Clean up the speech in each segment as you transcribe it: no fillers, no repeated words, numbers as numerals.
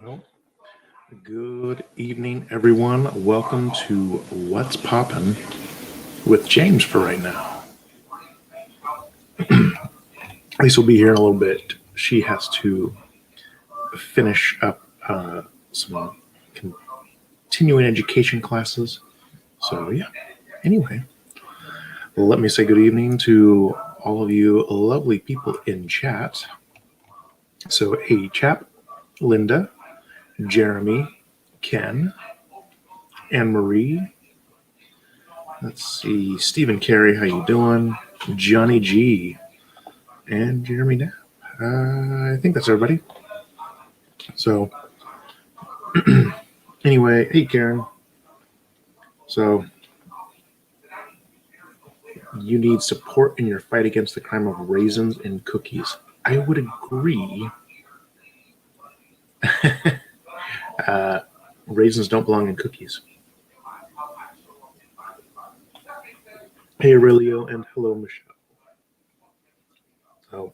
Well, good evening, everyone. Welcome to What's Poppin' with James for right now. Lisa will be here in a little bit. She has to finish up some continuing education classes. So, yeah. Anyway, let me say good evening to all of you lovely people in chat. So, hey, chap, Linda, Jeremy, Ken, Anne Marie. Let's see, Stephen Carey, how you doing? Johnny G, and Jeremy Knapp. I think that's everybody. So, anyway, hey Karen. So, you need support in your fight against the crime of raisins in cookies. I would agree. Raisins don't belong in cookies. Hey Aurelio, and hello Michelle. So,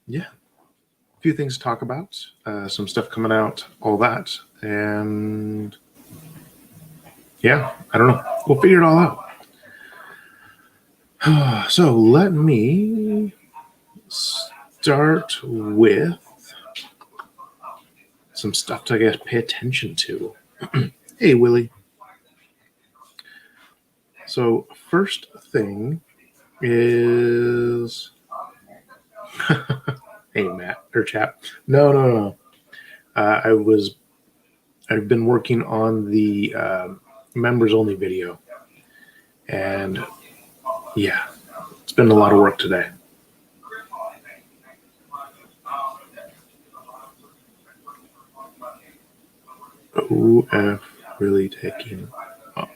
yeah, a few things to talk about. Some stuff coming out, all that, and yeah, I don't know. We'll figure it all out. So let me start with some stuff to, I guess, pay attention to. Hey, Willie. So first thing is, hey, Matt or chap. No. I've been working on the members only video, and yeah, it's been a lot of work today. OF really taking off.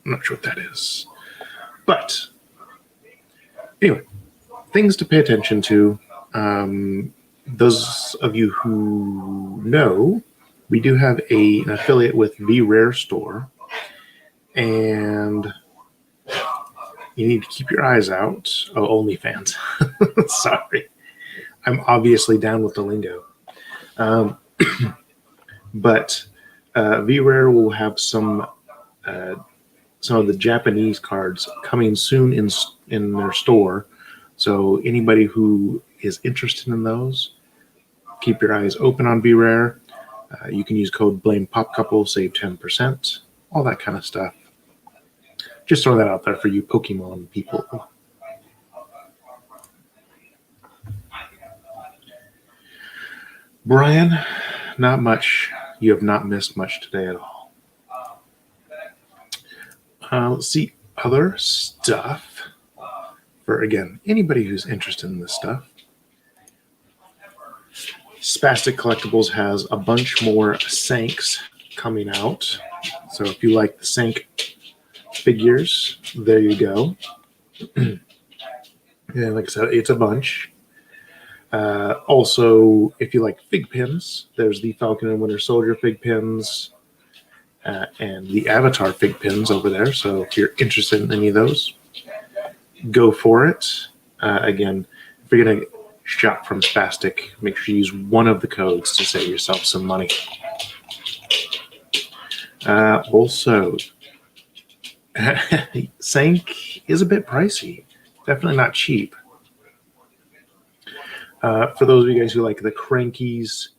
I'm not sure what that is. But anyway, things to pay attention to. Those of you who know, we do have an affiliate with VRare Store, and you need to keep your eyes out. Oh, OnlyFans. Sorry. I'm obviously down with the lingo. But VRare will have some of the Japanese cards coming soon in their store. So anybody who is interested in those, keep your eyes open on VRare. You can use code BlamePopCouple, save 10%, all that kind of stuff. Just throw that out there for you Pokemon people. Brian, not much. You have not missed much today at all. Let's see other stuff for, again, anybody who's interested in this stuff. Spastic Collectibles has a bunch more Sanks coming out. So if you like the Sank figures, there you go. Yeah, like I said, it's a bunch. Also, if you like fig pins, there's the Falcon and Winter Soldier fig pins and the Avatar fig pins over there. So if you're interested in any of those, go for it. Again, if you're going to shop from Spastic, make sure you use one of the codes to save yourself some money. Also, Sank is a bit pricey. Definitely not cheap. For those of you guys who like the Crankies,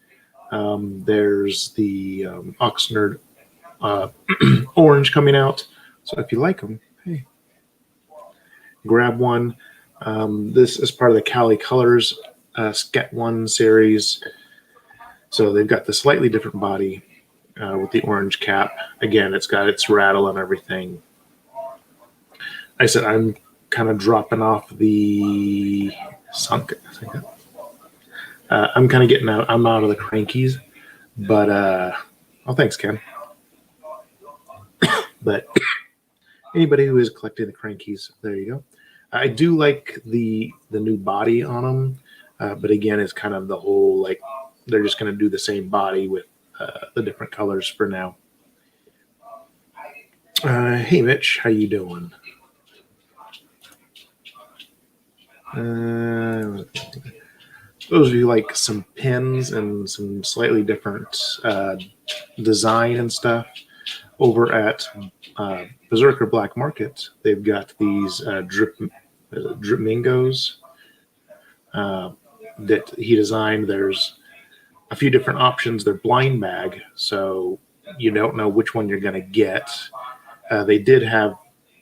there's the Oxnard Orange coming out. So if you like them, hey, grab one. This is part of the Cali Colors Sket 1 series. So they've got the slightly different body with the orange cap. Again, it's got its rattle and everything. I said I'm kind of dropping off the Sunk. I'm kind of getting out. I'm out of the Crankies, but oh, thanks, Ken. But anybody who is collecting the Crankies, there you go. I do like the new body on them, but again, it's kind of the whole like they're just going to do the same body with the different colors for now. Hey, Mitch, how you doing? those of you like some pins and some slightly different design and stuff, over at Berserker Black Market, they've got these Dripmingos that he designed. There's a few different options. They're blind bag, so you don't know which one you're going to get. They did have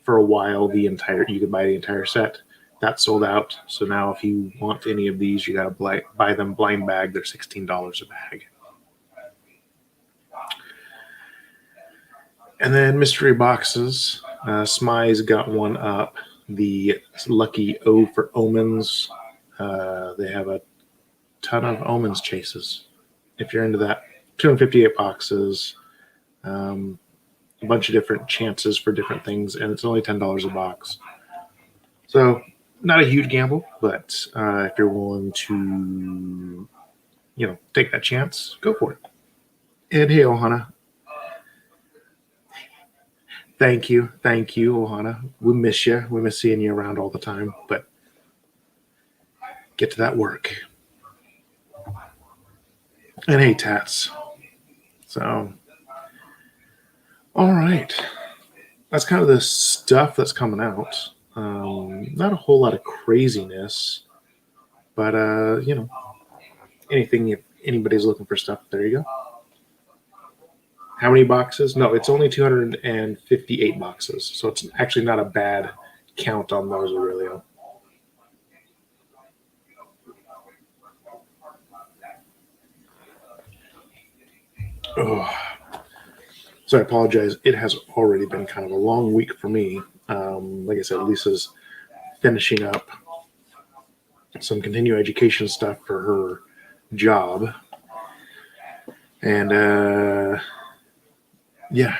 for a while you could buy the entire set. That sold out. So now if you want any of these, you got to buy them blind bag. They're $16 a bag. And then mystery boxes. Smy's got one up. The Lucky O for Omens. They have a ton of Omens chases. If you're into that, 258 boxes. A bunch of different chances for different things, and it's only $10 a box. So not a huge gamble, but if you're willing to, take that chance, go for it. And hey, Ohana. Thank you, Ohana. We miss you. We miss seeing you around all the time, but get to that work. And hey, Tats. So, all right. That's kind of the stuff that's coming out. Not a whole lot of craziness, but anything if anybody's looking for stuff, there you go. How many boxes? No, it's only 258 boxes, so it's actually not a bad count on those, Aurelio. Oh. So I apologize. It has already been kind of a long week for me. Like I said, Lisa's finishing up some continuing education stuff for her job. And yeah,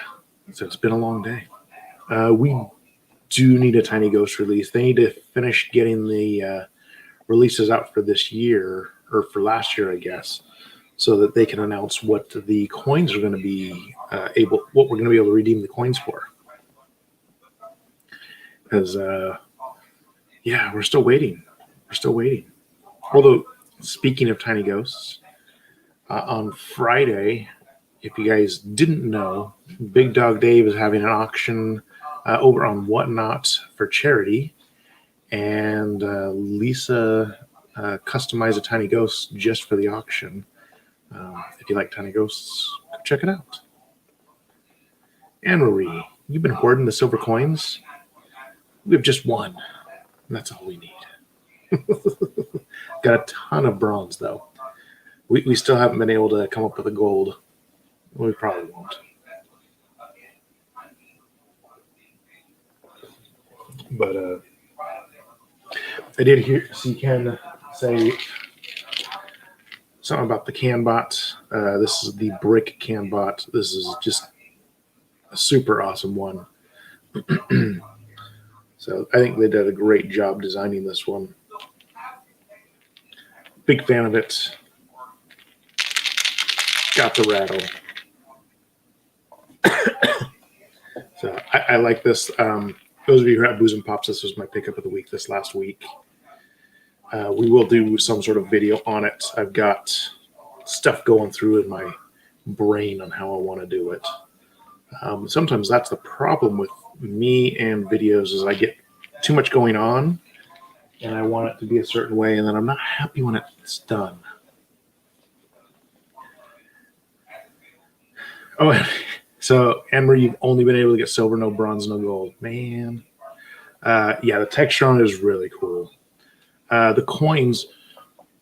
so it's been a long day. We do need a Tiny Ghost release. They need to finish getting the releases out for this year, or for last year, I guess, so that they can announce what the coins are going to be what we're going to be able to redeem the coins for. Because, we're still waiting. Although, speaking of Tiny Ghosts, on Friday, if you guys didn't know, Big Dog Dave is having an auction over on Whatnot for charity. And Lisa customized a Tiny Ghost just for the auction. If you like Tiny Ghosts, check it out. Anne Marie, you've been hoarding the silver coins? We have just one. And that's all we need. Got a ton of bronze, though. We still haven't been able to come up with a gold. We probably won't. But I did see Ken say something about the CanBot. This is the brick CanBot. This is just a super awesome one. So I think they did a great job designing this one. Big fan of it. Got the rattle. So I like this. Those of you who have Booze and Pops, this was my pickup of the week this last week. We will do some sort of video on it. I've got stuff going through in my brain on how I want to do it. Sometimes that's the problem with me and videos is I get too much going on and I want it to be a certain way, and then I'm not happy when it's done. Oh, so Anne-Marie, you've only been able to get silver, no bronze, no gold. Man. The texture on it is really cool. The coins.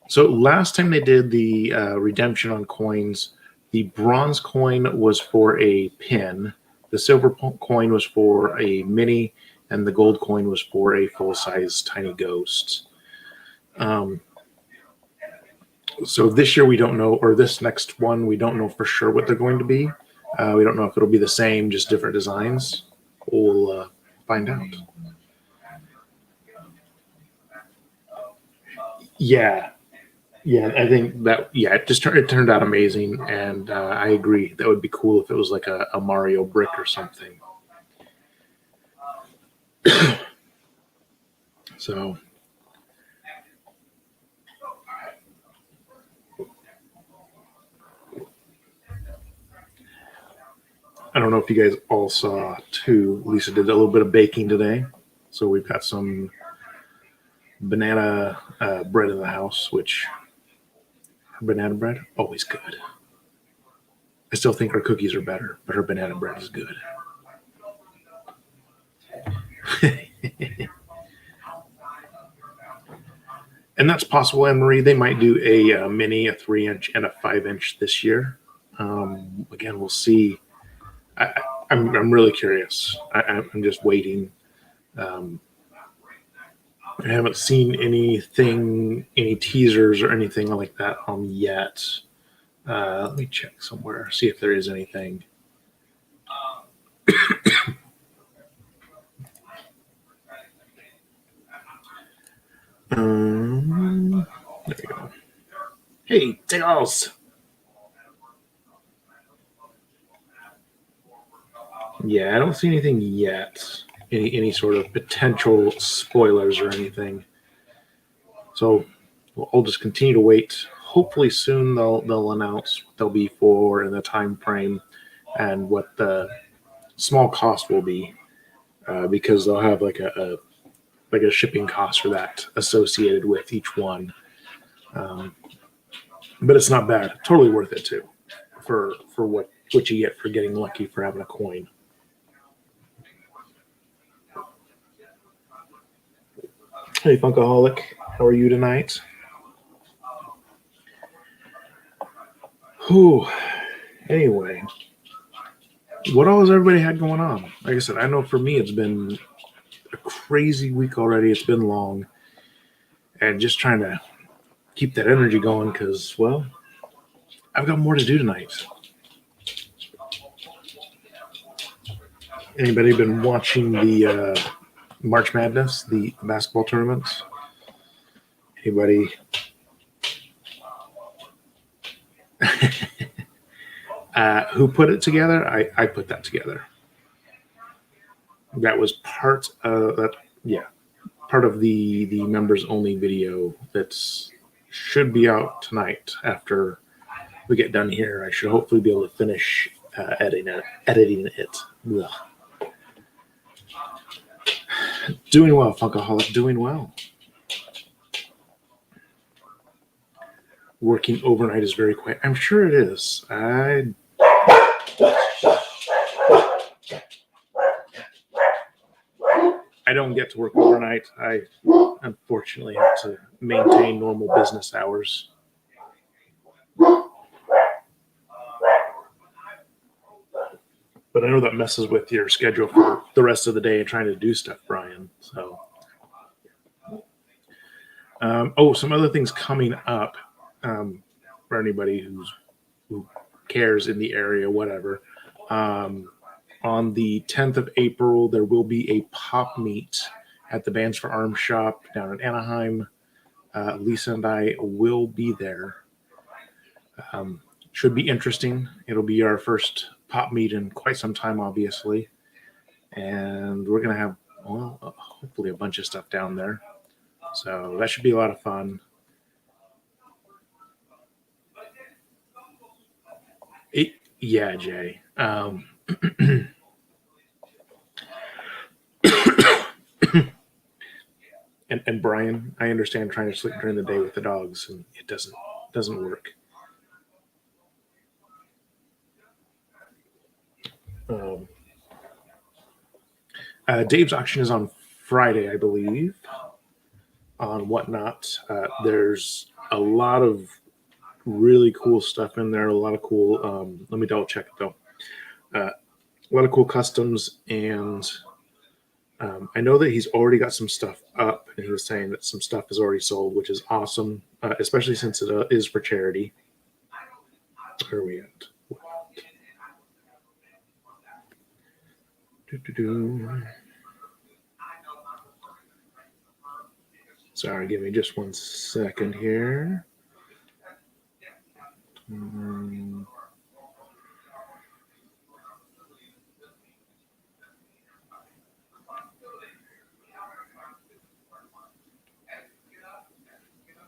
So last time they did the redemption on coins, the bronze coin was for a pin, the silver coin was for a mini, and the gold coin was for a full-size Tiny Ghost. So this year we don't know, or this next one we don't know for sure what they're going to be. We don't know if it'll be the same, just different designs. We'll find out. Yeah, I think that, it turned out amazing, and I agree. That would be cool if it was like a Mario brick or something. So, I don't know if you guys all saw too. Lisa did a little bit of baking today, so we've got some banana bread in the house, which her banana bread always good. I still think her cookies are better, but her banana bread is good. And that's possible, Anne Marie. They might do a mini, a 3-inch, and a 5-inch this year. Again, we'll see. I'm really curious. I'm just waiting. I haven't seen anything, any teasers or anything like that on yet. Let me check somewhere, see if there is anything. There we go. Hey, Tails! Yeah, I don't see anything yet. Any sort of potential spoilers or anything. So I'll just continue to wait. Hopefully soon they'll announce what they'll be for and the time frame and what the small cost will be, because they'll have like a shipping cost for that associated with each one. But it's not bad. Totally worth it too, for what you get for getting lucky for having a coin. Hey, Funkaholic, how are you tonight? Whew. Anyway, what all has everybody had going on? Like I said, I know for me it's been a crazy week already. It's been long, and just trying to keep that energy going because, well, I've got more to do tonight. Anybody been watching the March Madness, the basketball tournaments? Anybody? Who put it together? I put that together. That was part of that. Yeah, part of the members only video that's should be out tonight after we get done here. I should hopefully be able to finish editing it. Ugh. Doing well, Funkaholic. Doing well. Working overnight is very quiet. I'm sure it is. I don't get to work overnight. I unfortunately have to maintain normal business hours. But I know that messes with your schedule for the rest of the day and trying to do stuff, Brian. So, some other things coming up for anybody who cares in the area, whatever. On the 10th of April, there will be a pop meet at the Bands for Arms shop down in Anaheim. Lisa and I will be there. Should be interesting. It'll be our first pop meet in quite some time, obviously. And we're going to have, well, hopefully a bunch of stuff down there. So that should be a lot of fun. Yeah, Jay. And Brian, I understand trying to sleep during the day with the dogs, and it doesn't work. Dave's auction is on Friday, I believe, on Whatnot. There's a lot of really cool stuff in there. A lot of cool. Let me double check it though. A lot of cool customs, and I know that he's already got some stuff up, and he was saying that some stuff is already sold, which is awesome, especially since it is for charity. Where are we at? Sorry, give me just 1 second here.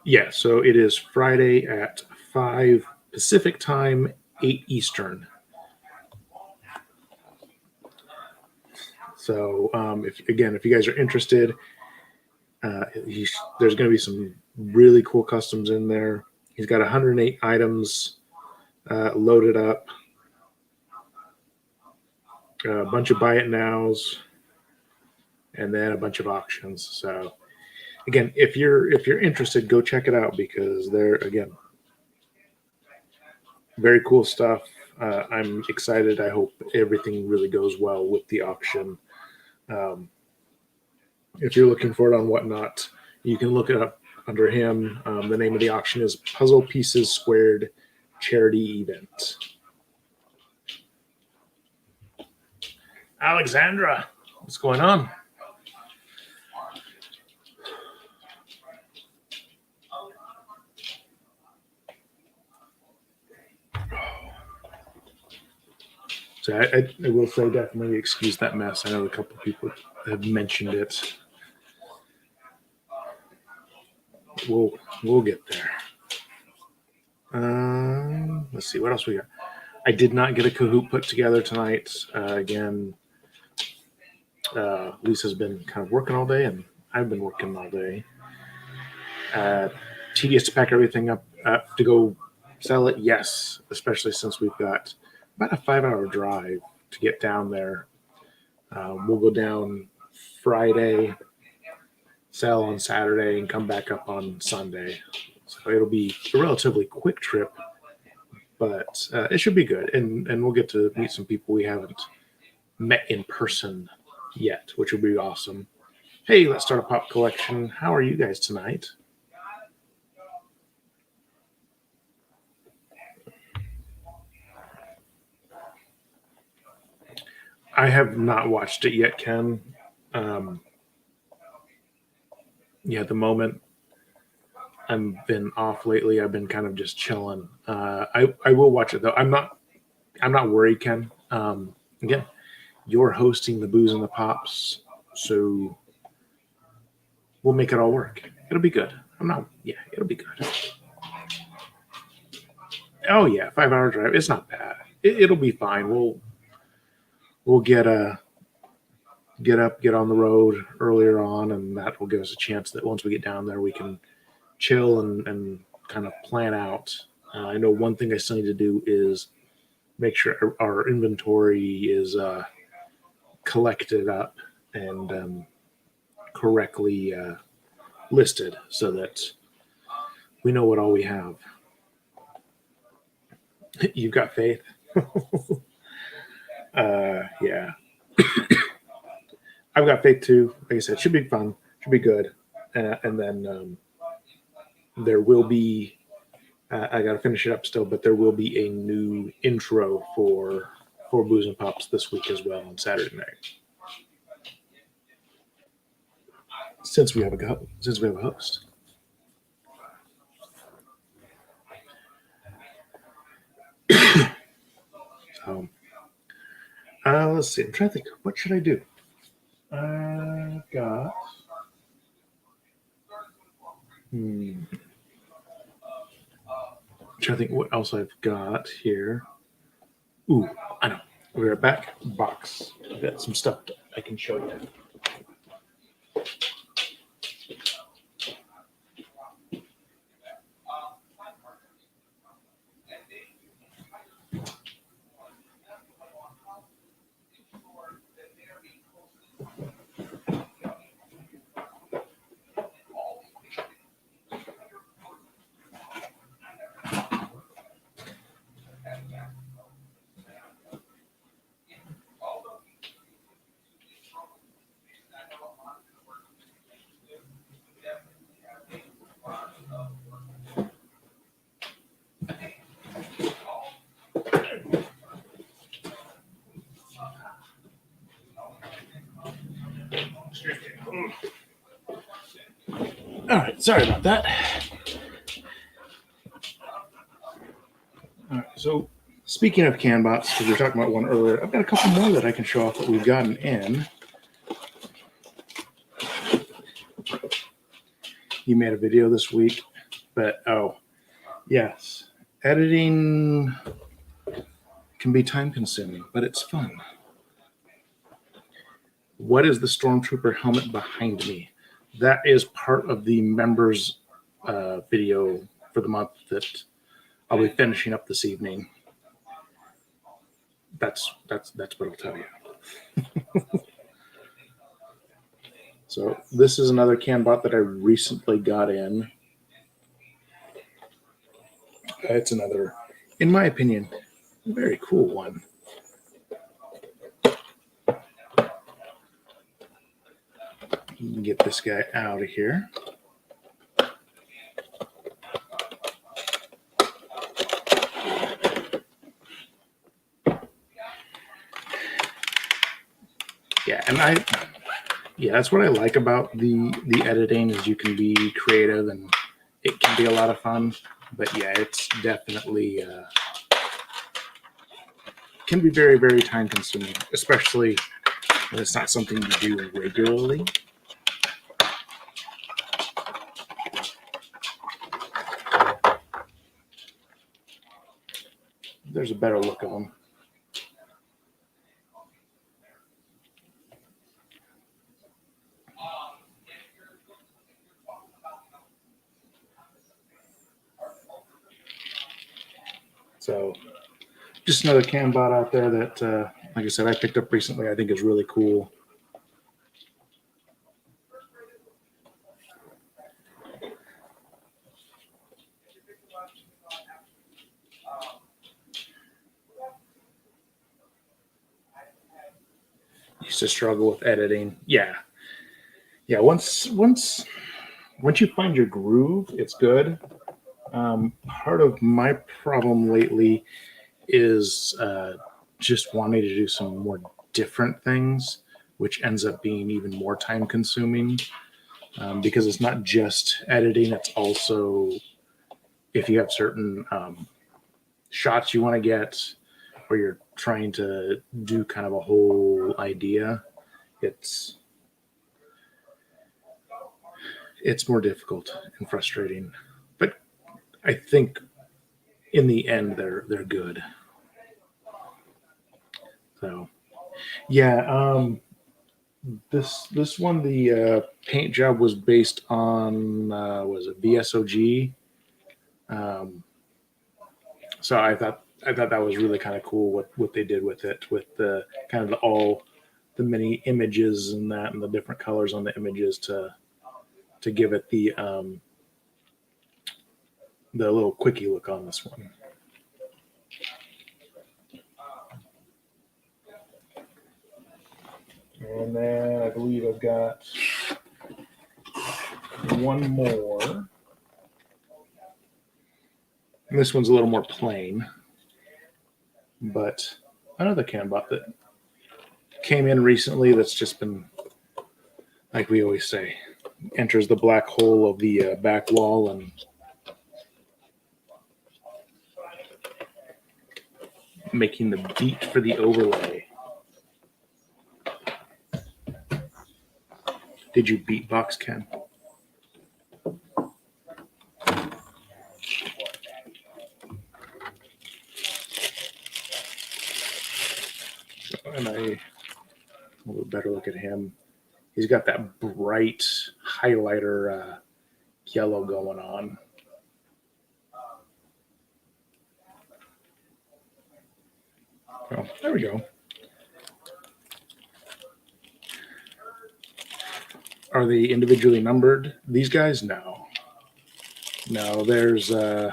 Yeah, so it is Friday at 5 Pacific time, 8 Eastern. So if you guys are interested, there's going to be some really cool customs in there. He's got 108 items loaded up, a bunch of buy it nows, and then a bunch of auctions. So again, if you're interested, go check it out because they're, again, very cool stuff. I'm excited. I hope everything really goes well with the auction. If you're looking for it on Whatnot, you can look it up under him. The name of the auction is Puzzle Pieces Squared Charity Event. Alexandra, what's going on? So I will say definitely excuse that mess. I know a couple of people have mentioned it. We'll get there. Let's see what else we got. I did not get a Kahoot put together tonight. Again, Lisa's been kind of working all day, and I've been working all day. Tedious to pack everything up to go sell it. Yes, especially since we've got about a 5-hour drive to get down there. We'll go down Friday, sell on Saturday, and come back up on Sunday. So it'll be a relatively quick trip, but it should be good. And we'll get to meet some people we haven't met in person yet, which will be awesome. Hey, let's start a pop collection. How are you guys tonight? I have not watched it yet, Ken. At the moment, I've been off lately. I've been kind of just chilling. I will watch it though. I'm not worried, Ken. Again, you're hosting the Booze and the Pops, so we'll make it all work. It'll be good. It'll be good. Oh yeah, 5-hour drive. It's not bad. It'll be fine. We'll get up, get on the road earlier on, and that will give us a chance that once we get down there, we can chill and kind of plan out. I know one thing I still need to do is make sure our inventory is collected up and correctly listed so that we know what all we have. You've got faith? Yeah. I've got faith too. Like I said, should be fun, should be good. And then there will be, I got to finish it up still, but there will be a new intro for Booze and Pops this week as well on Saturday night. Since we have a host. So, let's see. I'm trying to think. What should I do? I've got. I'm trying to think what else I've got here. Ooh, I know. We're back box. I've got some stuff I can show you. All right, sorry about that. All right, so speaking of CanBots, because we were talking about one earlier, I've got a couple more that I can show off that we've gotten in. You made a video this week, but yes, editing can be time consuming, but it's fun. What is the Stormtrooper helmet behind me? That is part of the members video for the month that I'll be finishing up this evening. That's what I'll tell you. So this is another CANbot that I recently got in. It's another, in my opinion, very cool one. Get this guy out of here. Yeah, that's what I like about the editing is you can be creative and it can be a lot of fun. But yeah, it's definitely can be very, very time consuming, especially when it's not something you do regularly. There's a better look of them. So just another CANbot out there that, like I said, I picked up recently. I think is really cool. Used to struggle with editing. Yeah. Once you find your groove, it's good. Part of my problem lately is just wanting to do some more different things, which ends up being even more time consuming because it's not just editing, it's also if you have certain shots you want to get or you're trying to do kind of a whole idea, it's more difficult and frustrating. But I think in the end they're good. So yeah, this one, the paint job was based on was it VSOG? So I thought that was really kind of cool what they did with it, with the kind of the many images and that and the different colors on the images to give it the little quickie look on this one. And then I believe I've got one more. And this one's a little more plain, but another CANbot that came in recently that's just been, like we always say, enters the black hole of the back wall and making the beat for the overlay. Did you beatbox, Ken? And a little better look at him. He's got that bright highlighter yellow going on. Oh, there we go. Are they individually numbered, these guys? No, there's no,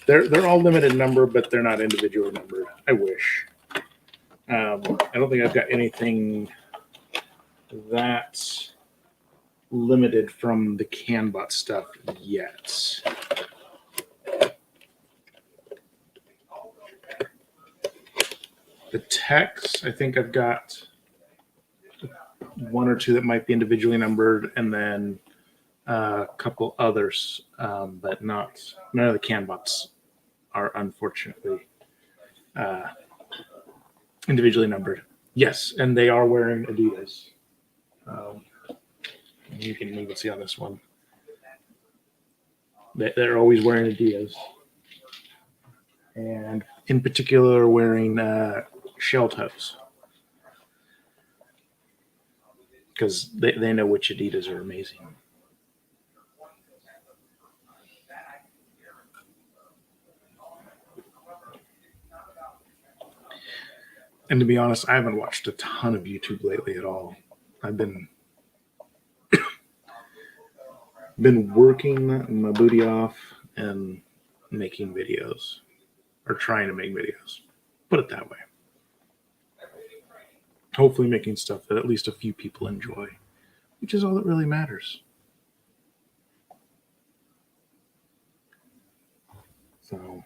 they're all limited number, but they're not individually numbered. I wish. I don't think I've got anything that limited from the CANbot stuff yet. The text, I think I've got one or two that might be individually numbered, and then a couple others, but none of the CANbots are unfortunately individually numbered. Yes, and they are wearing Adidas. You can even see on this one. They're always wearing Adidas. And in particular, wearing shell toes. Because they know which Adidas are amazing. And to be honest, I haven't watched a ton of YouTube lately at all. I've been working my booty off and making videos, or trying to make videos. Put it that way. Hopefully making stuff that at least a few people enjoy, which is all that really matters. So,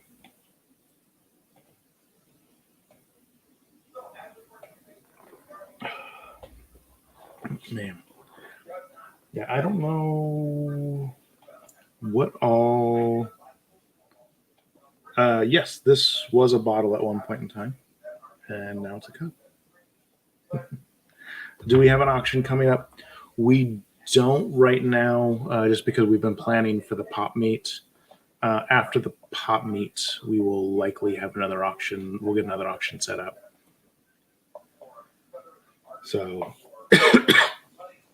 man, yeah, I don't know what all. Yes, this was a bottle at one point in time, and now it's a cup. Do we have an auction coming up? We don't right now, just because we've been planning for the pop meet. After the pop meet, we will likely have another auction. We'll get another auction set up. So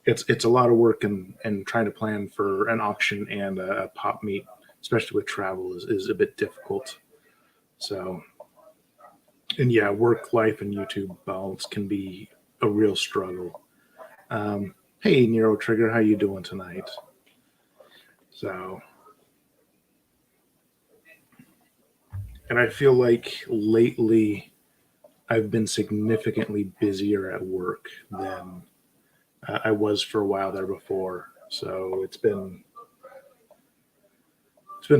it's a lot of work and trying to plan for an auction and a pop meet, especially with travel, is a bit difficult. So, and yeah, work life and YouTube balance can be a real struggle. Hey, Nero Trigger, how you doing tonight? So, and I feel like lately I've been significantly busier at work than I was for a while there before. So it's been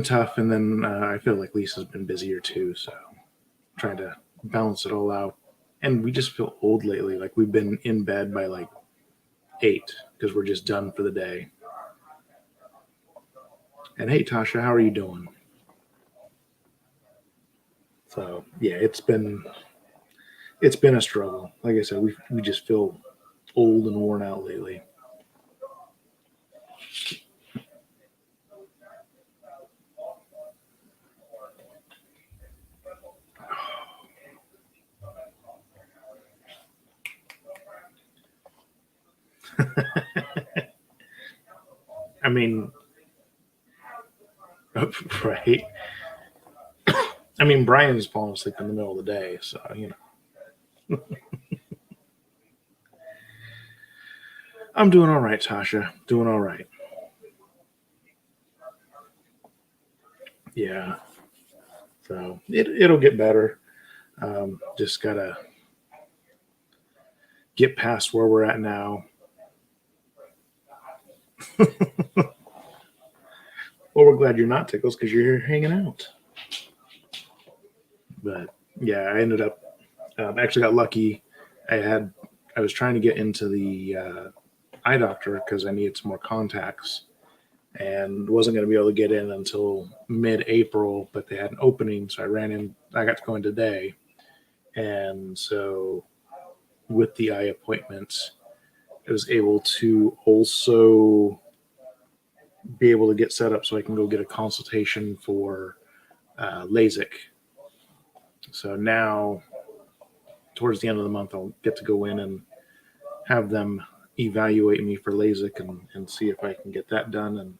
tough, and then I feel like Lisa's been busier too. So trying to balance it all out, and we just feel old lately. Like we've been in bed by like 8 because we're just done for the day. And hey, Tasha, how are you doing? So yeah, it's been a struggle. Like I said, we just feel old and worn out lately. I mean, right? I mean, Brian's falling asleep in the middle of the day, so you know. I'm doing all right, Tasha. Doing all right. Yeah. So it'll get better. Just gotta get past where we're at now. Well, we're glad you're not Tickles because you're here hanging out. But yeah, I ended up actually got lucky. I was trying to get into the eye doctor because I needed some more contacts and wasn't going to be able to get in until mid-April, but they had an opening, so I ran in. I got to go in today, and so with the eye appointments, I was able to also be able to get set up so I can go get a consultation for LASIK. So now, towards the end of the month, I'll get to go in and have them evaluate me for LASIK and see if I can get that done and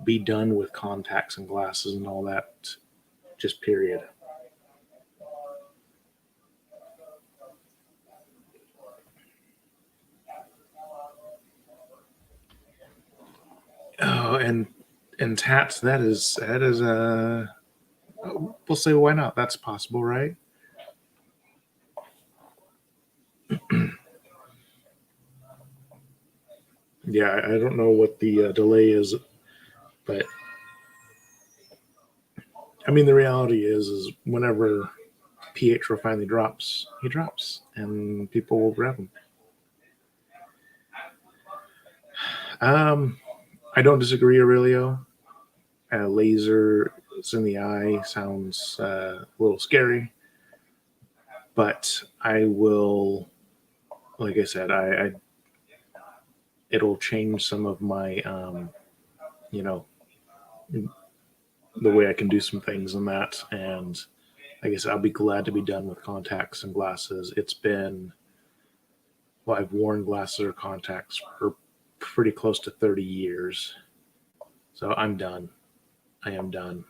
be done with contacts and glasses and all that, just period. Oh, and tats, that is a we'll say why not? That's possible, right? Yeah, I don't know what the delay is, but I mean the reality is whenever Pietro finally drops, he drops, and people will grab him. Um, I don't disagree, Aurelio. Lasers in the eye sounds a little scary, but I will, like I said, I it'll change some of my, you know, the way I can do some things in that. And I guess I'll be glad to be done with contacts and glasses. It's been, well, I've worn glasses or contacts for pretty close to 30 years. So I'm done. I am done.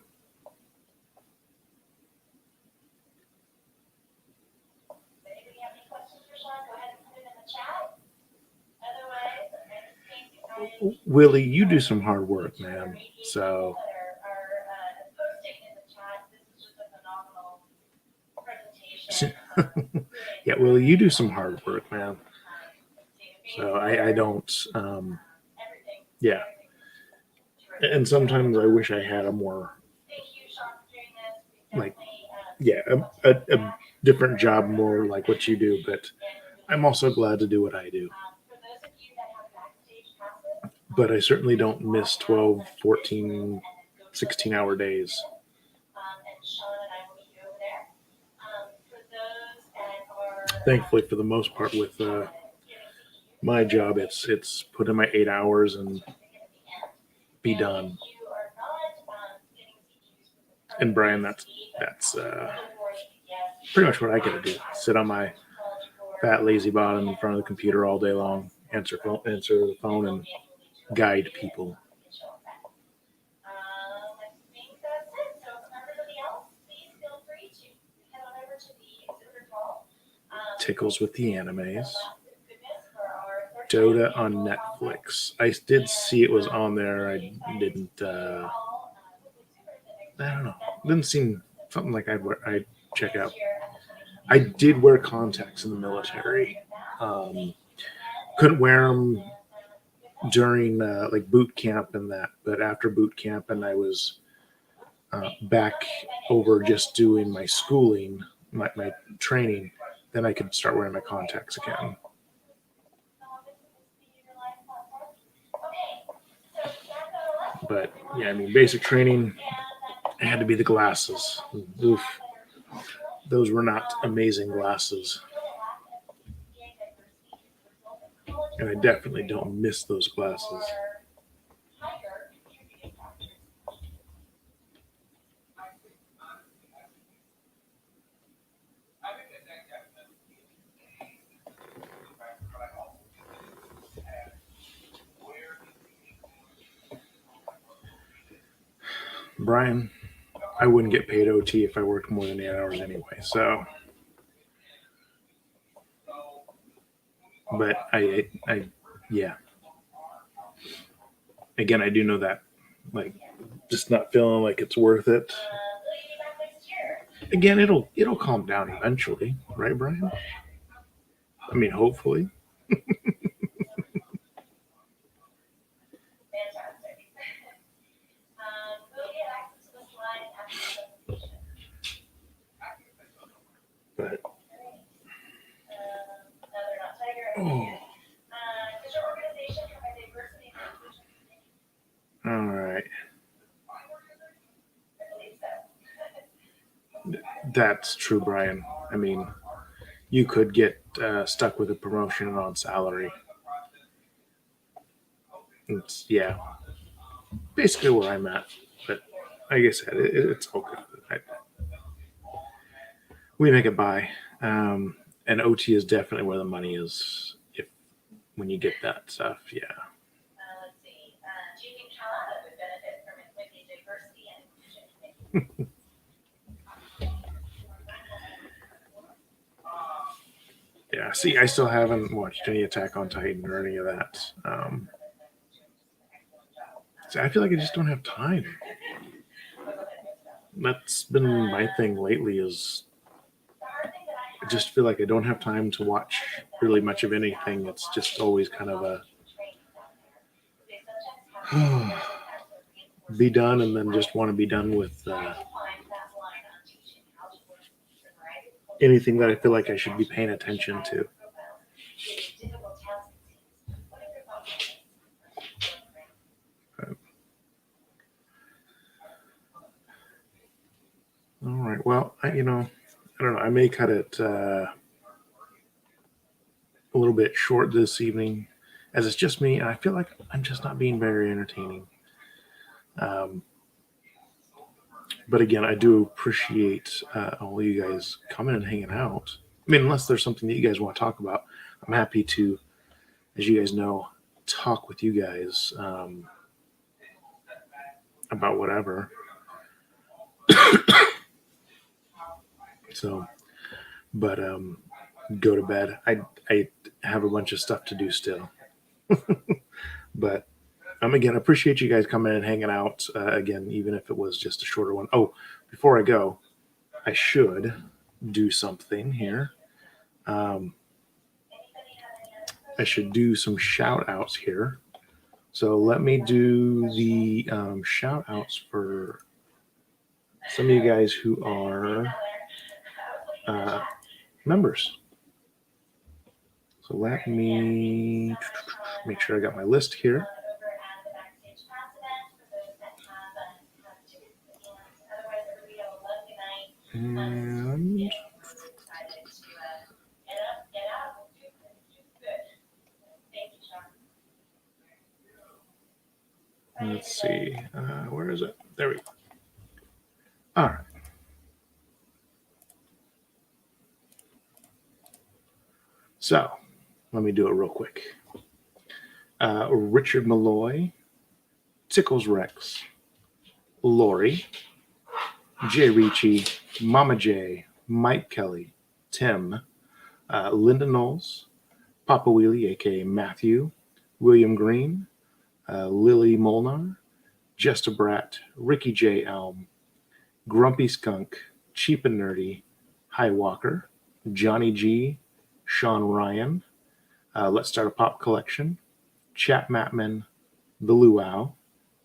Willie, you do some hard work, man. So yeah, Willie, you do some hard work, man. So I don't. Yeah, and sometimes I wish I had a more like yeah a different job, more like what you do. But I'm also glad to do what I do. But I certainly don't miss 12, 14, 16-hour days. Thankfully, for the most part, with my job, it's put in my 8 hours and be done. And Brian, that's pretty much what I get to do. Sit on my fat lazy bottom in front of the computer all day long, answer the phone, and guide people. Tickles with the animes. Dota on Netflix. I did see it was on there. I didn't. I don't know. Didn't seem something like I'd check out. I did wear contacts in the military. Um, couldn't wear them during like boot camp and that, but after boot camp and I was back over just doing my schooling, my training, then I could start wearing my contacts again. But yeah, I mean, basic training, it had to be the glasses. Oof, those were not amazing glasses. And I definitely don't miss those glasses. Brian, I wouldn't get paid OT if I worked more than 8 hours anyway. So, but yeah. Again, I do know that, like, just not feeling like it's worth it. Again, it'll calm down eventually, right, Brian? I mean, hopefully. But oh, all right, that's true, Brian. I mean, you could get stuck with a promotion on salary. It's yeah, basically where I'm at. But like I said, it's okay. I, we make it by. And OT is definitely where the money is. If when you get that stuff, yeah. Yeah, see, I still haven't watched any Attack on Titan or any of that. See, I feel like I just don't have time. That's been my thing lately. Is I just feel like I don't have time to watch really much of anything. It's just always kind of a be done, and then just want to be done with anything that I feel like I should be paying attention to. All right. Well, I don't know. I may cut it a little bit short this evening. as it's just me, and I feel like I'm just not being very entertaining. But again, I do appreciate all you guys coming and hanging out. I mean, unless there's something that you guys want to talk about, I'm happy to, as you guys know, talk with you guys about whatever. So, but go to bed. I have a bunch of stuff to do still. But again, I appreciate you guys coming and hanging out. Again, even if it was just a shorter one. Oh, before I go, I should do something here. I should do some shout outs here. So let me do the shout outs for some of you guys who are members. So let me make sure I got my list here. And let's see, where is it? There we go. All right. So let me do it real quick. Richard Malloy, Tickles Rex, Lori, Jay Ricci, Mama J, Mike Kelly, Tim, Linda Knowles, Papa Wheelie, aka Matthew, William Green, Lily Molnar, Just a Brat, Ricky J. Elm, Grumpy Skunk, Cheap and Nerdy, High Walker, Johnny G, Sean Ryan, Let's Start a Pop Collection, Chat Matman, The Luau,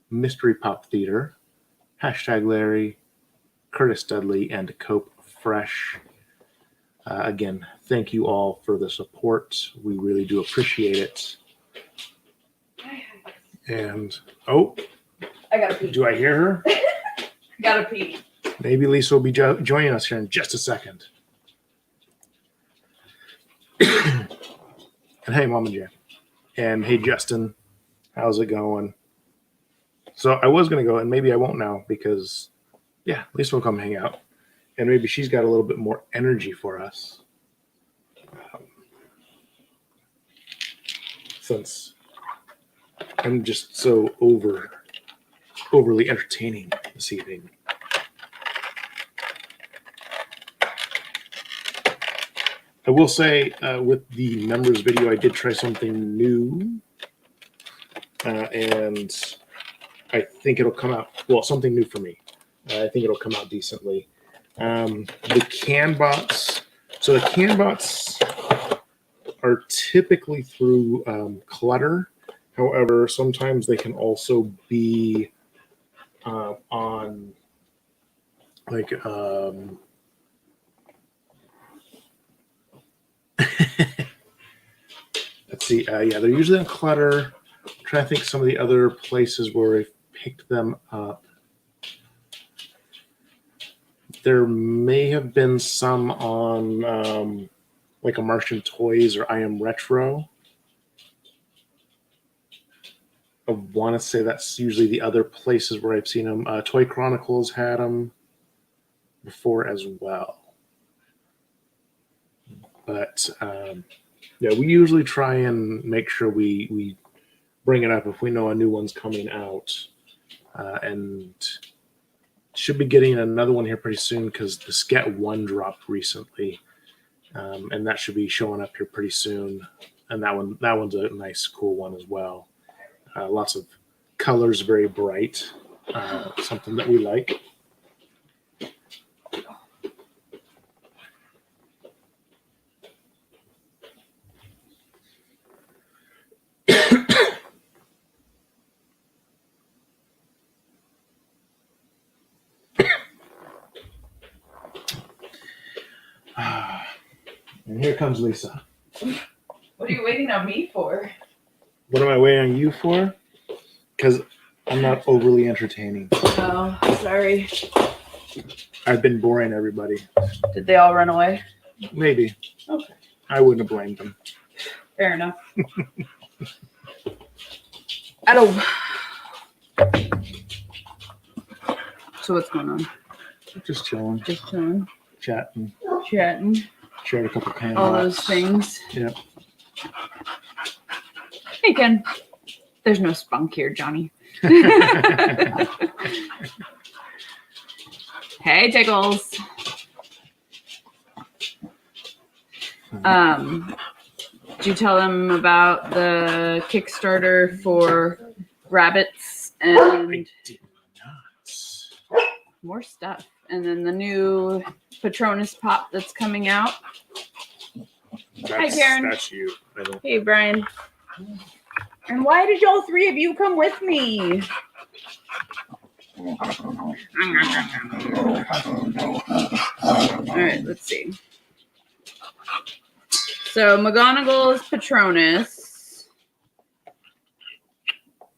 Mystery Pop Theater, Hashtag Larry, Curtis Dudley, and Cope Fresh. Again, thank you all for the support. We really do appreciate it. And, oh, I gotta pee. Do I hear her? Gotta pee. Maybe Lisa will be joining us here in just a second. And hey, Mama J. And hey, Justin. How's it going? So I was going to go, and maybe I won't now because, yeah, Lisa will come hang out. And maybe she's got a little bit more energy for us. Since I'm just so overly entertaining this evening. I will say with the members video, I did try something new. And I think it'll come out, well, something new for me. I think it'll come out decently. The CanBots. So the CanBots are typically through Clutter. However, sometimes they can also be on like let's see. Yeah, they're usually on Clutter. I'm trying to think some of the other places where I've picked them up. There may have been some on like a Martian Toys or I Am Retro. I want to say that's usually the other places where I've seen them. Toy Chronicles had them before as well. But yeah, we usually try and make sure we bring it up if we know a new one's coming out. And should be getting another one here pretty soon because the Sket 1 dropped recently. And that should be showing up here pretty soon. And that one's a nice, cool one as well. Lots of colors, very bright. Something that we like. And here comes Lisa. What are you waiting on me for? What am I waiting on you for? Because I'm not overly entertaining. Oh, sorry. I've been boring everybody. Did they all run away? Maybe. Okay. I wouldn't have blamed them. Fair enough. Hello. So what's going on? Just chilling, Just chilling, chatting, chatting, shared a couple cans. all those things. Yep. Hey, Ken. There's no spunk here, Johnny. Hey, Tickles. Did you tell them about the Kickstarter for rabbits I and did not. more stuff? And then the new Patronus pop that's coming out. That's, Karen. That's you. I don't. Hey, Brian. And why did all three of you come with me? All right, let's see. So McGonagall's Patronus.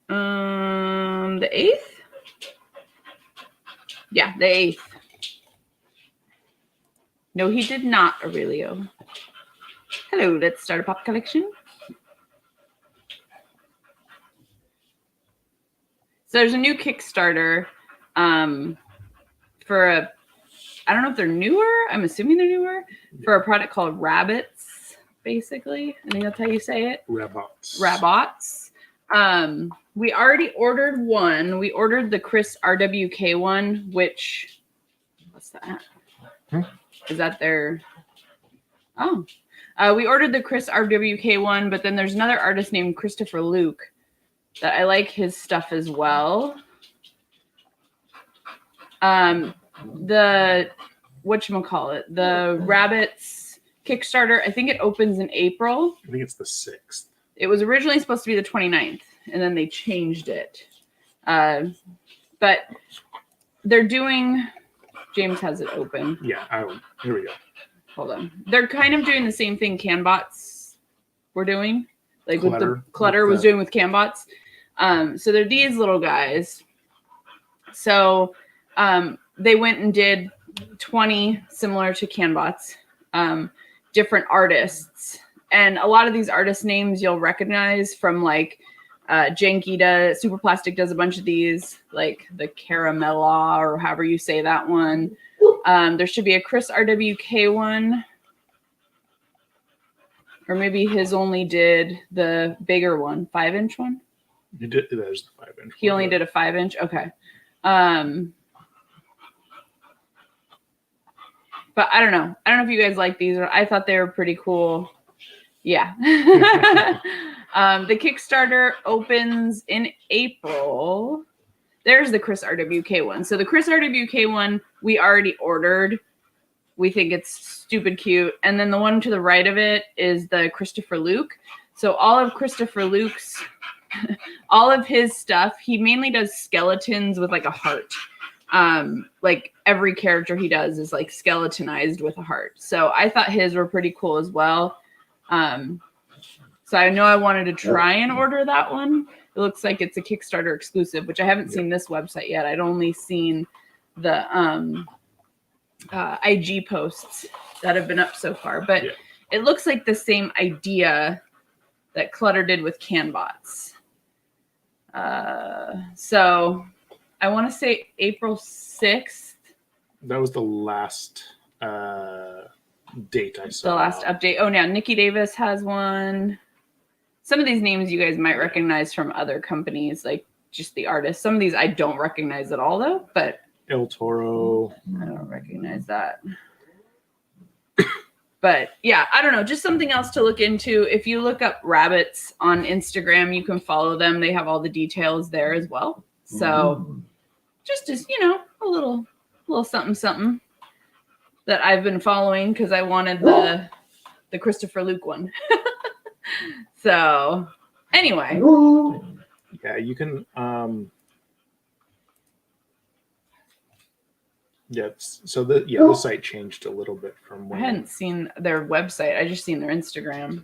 The 8th? Yeah, the 8th. No, he did not, Aurelio. Hello, let's start a pop collection. So there's a new Kickstarter for a, I don't know if they're newer. I'm assuming they're newer for a product called Rabbits, basically. I think that's how you say it. Rabots. Rabots. We already ordered one. We ordered the Chris RWK one, which, what's that? Is that their, oh. We ordered the Chris RWK one, but then there's another artist named Christopher Luke that I like his stuff as well. The whatchamacallit, the Rabbits Kickstarter, I think it opens in April. I think it's the 6th. It was originally supposed to be the 29th, and then they changed it. But they're doing, James has it open. Yeah, here we go. Hold on. They're kind of doing the same thing CanBots were doing, like with the Clutter was doing with CanBots. So they're these little guys. So they went and did 20 similar to CanBots, different artists. And a lot of these artist names you'll recognize from like Janky does, Super Plastic does a bunch of these, like the Caramella or however you say that one. There should be a Chris RWK one. Or maybe his only did the bigger one, 5-inch one. You did. There's the 5-inch. He only did a 5-inch. Okay. But I don't know. I don't know if you guys like these. Or I thought they were pretty cool. Yeah. The Kickstarter opens in April. There's the Chris RWK one. So the Chris RWK one we already ordered. We think it's stupid cute. And then the one to the right of it is the Christopher Luke. So all of Christopher Luke's, all of his stuff, he mainly does skeletons with like a heart. Like every character he does is like skeletonized with a heart. So I thought his were pretty cool as well. So I know I wanted to try and order that one. It looks like it's a Kickstarter exclusive, which I haven't seen this website yet. I'd only seen the IG posts that have been up so far. But it looks like the same idea that Clutter did with CanBots. So I want to say April 6th. That was the last date I saw. The last update. Oh, now Nikki Davis has one. Some of these names you guys might recognize from other companies, like just the artists. Some of these I don't recognize at all, though. But El Toro. I don't recognize that. But yeah, I don't know. Just something else to look into. If you look up Rabbits on Instagram, you can follow them. They have all the details there as well. So just as, you know, a little something that I've been following because I wanted the Christopher Luke one. So anyway. Yeah, you can so the site changed a little bit from when I hadn't seen their website. I just seen their Instagram.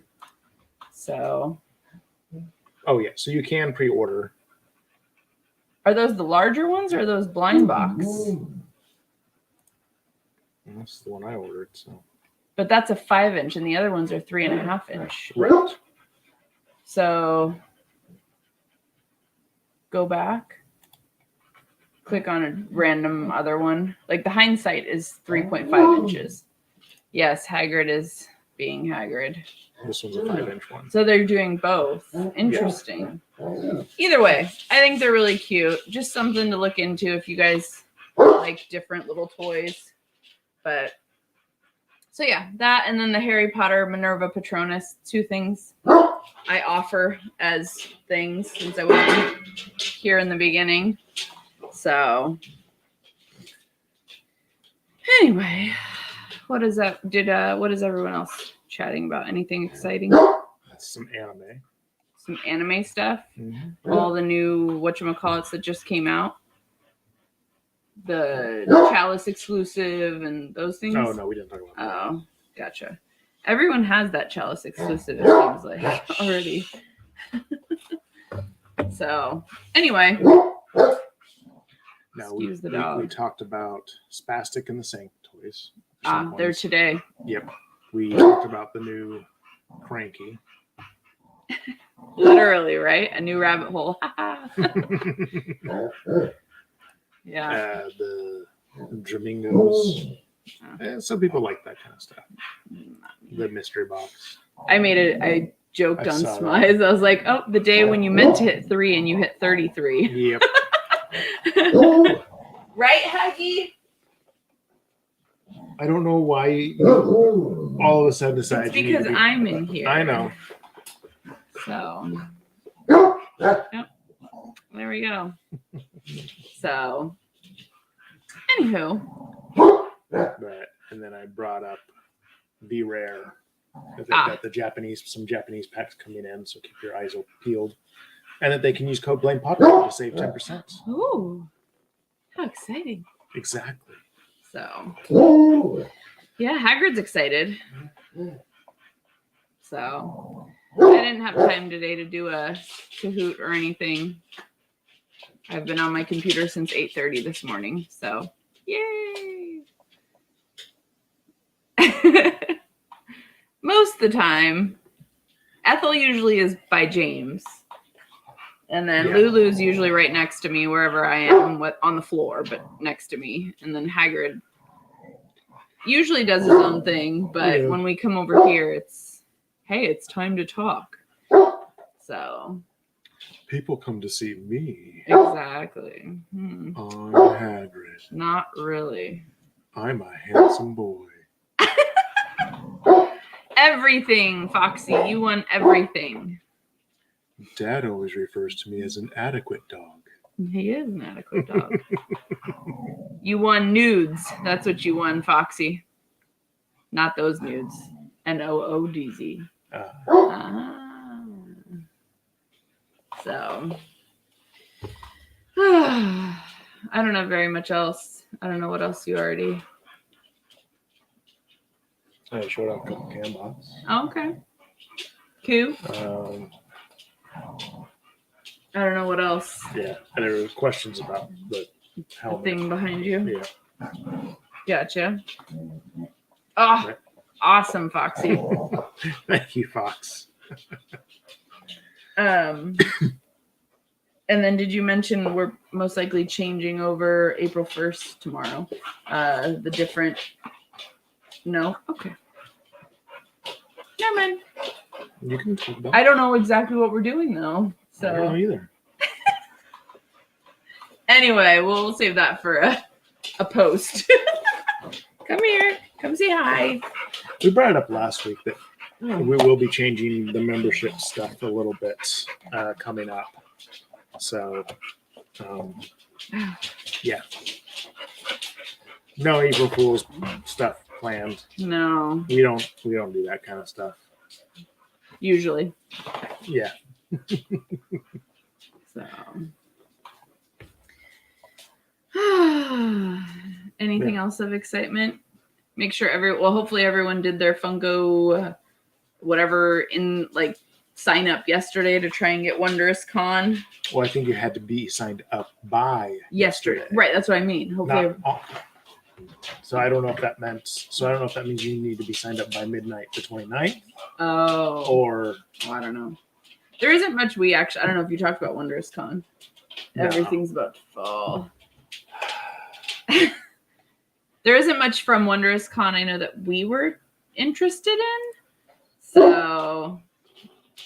So yeah, so you can pre-order. are those the larger ones or are those blind box? That's the one I ordered, so. But that's a 5-inch and the other ones are 3.5-inch. Right. So go back. Click on a random other one. Like the hindsight is 3.5 inches. Yes, Hagrid is being Hagrid. This one's a 5-inch one. So they're doing both. Interesting. Either way, I think they're really cute. Just something to look into if you guys like different little toys. But so yeah, that and then the Harry Potter Minerva Patronus, 2 things I offer as things since I wasn't here in the beginning. So anyway, what is that? What is everyone else chatting about? Anything exciting? That's some anime. Some anime stuff. Mm-hmm. All the new whatchamacallits that just came out. The Chalice exclusive and those things. Oh no, we didn't talk about that. Oh, gotcha. Everyone has that Chalice exclusive, it seems like, already. So, anyway. Now Excuse the dog. we talked about Spastic and the Sank toys. They're today. Yep. We talked about the new Cranky. Literally, right? A new rabbit hole. Yeah. The Dramingos. Some people like that kind of stuff. The mystery box. I joked I on saw Smize. I was like, oh, the day when you meant to hit 3 and you hit 33. Yep. Right, Haggy? I don't know why you all of a sudden decided It's you need because to be- I'm in here. I know. So, yep. There we go. So, anywho. And then I brought up Be Rare. They've Ah. got some Japanese packs coming in, so keep your eyes peeled. And that they can use code Blame Podcast to save 10%. Ooh, how exciting. Exactly. So, yeah, Hagrid's excited. So, I didn't have time today to do a Kahoot or anything. I've been on my computer since 8:30 this morning. So, yay. Most of the time, Ethel usually is by James. And then Yeah. Lulu's usually right next to me wherever I am on the floor, but next to me. And then Hagrid usually does his own thing. But Yeah. when we come over here, hey, it's time to talk. So. People come to see me. Exactly. I'm Hagrid. Not really. I'm a handsome boy. Everything, Foxy. You won everything. Dad always refers to me as an adequate dog. He is an adequate dog. You won nudes. That's what you won, Foxy. Not those nudes. NOODZ. So. I don't know very much else. I don't know what else you already. I showed up a couple can box. Oh, okay. Cool. I don't know what else. Yeah, and there were questions about the The helmet. thing behind you. Yeah. Gotcha. Oh, awesome, Foxy. Thank you, Fox. And then did you mention we're most likely changing over April 1st tomorrow? The different. No? Okay. Never mind. You can talk about I don't know exactly what we're doing though. I don't know So either. anyway, we'll save that for a post. Come here. Come say hi. We brought it up last week that we will be changing the membership stuff a little bit coming up. So, yeah. No April Fool's stuff planned. No, We don't do that kind of stuff. usually. Yeah. So anything else of excitement? Make sure hopefully everyone did their Funko whatever in like sign up yesterday to try and get Wondrous Con Well, I think you had to be signed up by yesterday. Right, that's what I mean. Hopefully Not all- So I don't know if that means you need to be signed up by midnight the 29th oh, or I don't know. There isn't much I don't know if you talked about Wondrous Con. No. Everything's about to fall. There isn't much from Wondrous Con I know that we were interested in. So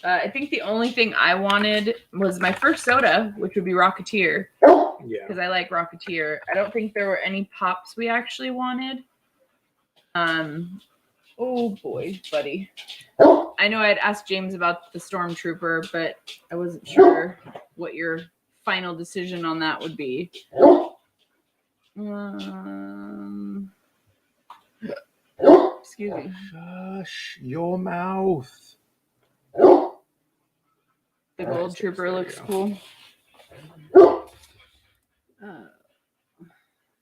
I think the only thing I wanted was my first soda, which would be Rocketeer, Yeah. because I like Rocketeer. I don't think there were any pops we actually wanted. Oh boy, buddy. I know I'd asked James about the Stormtrooper, but I wasn't sure what your final decision on that would be. Excuse me. Shush your mouth. The Gold Trooper looks cool.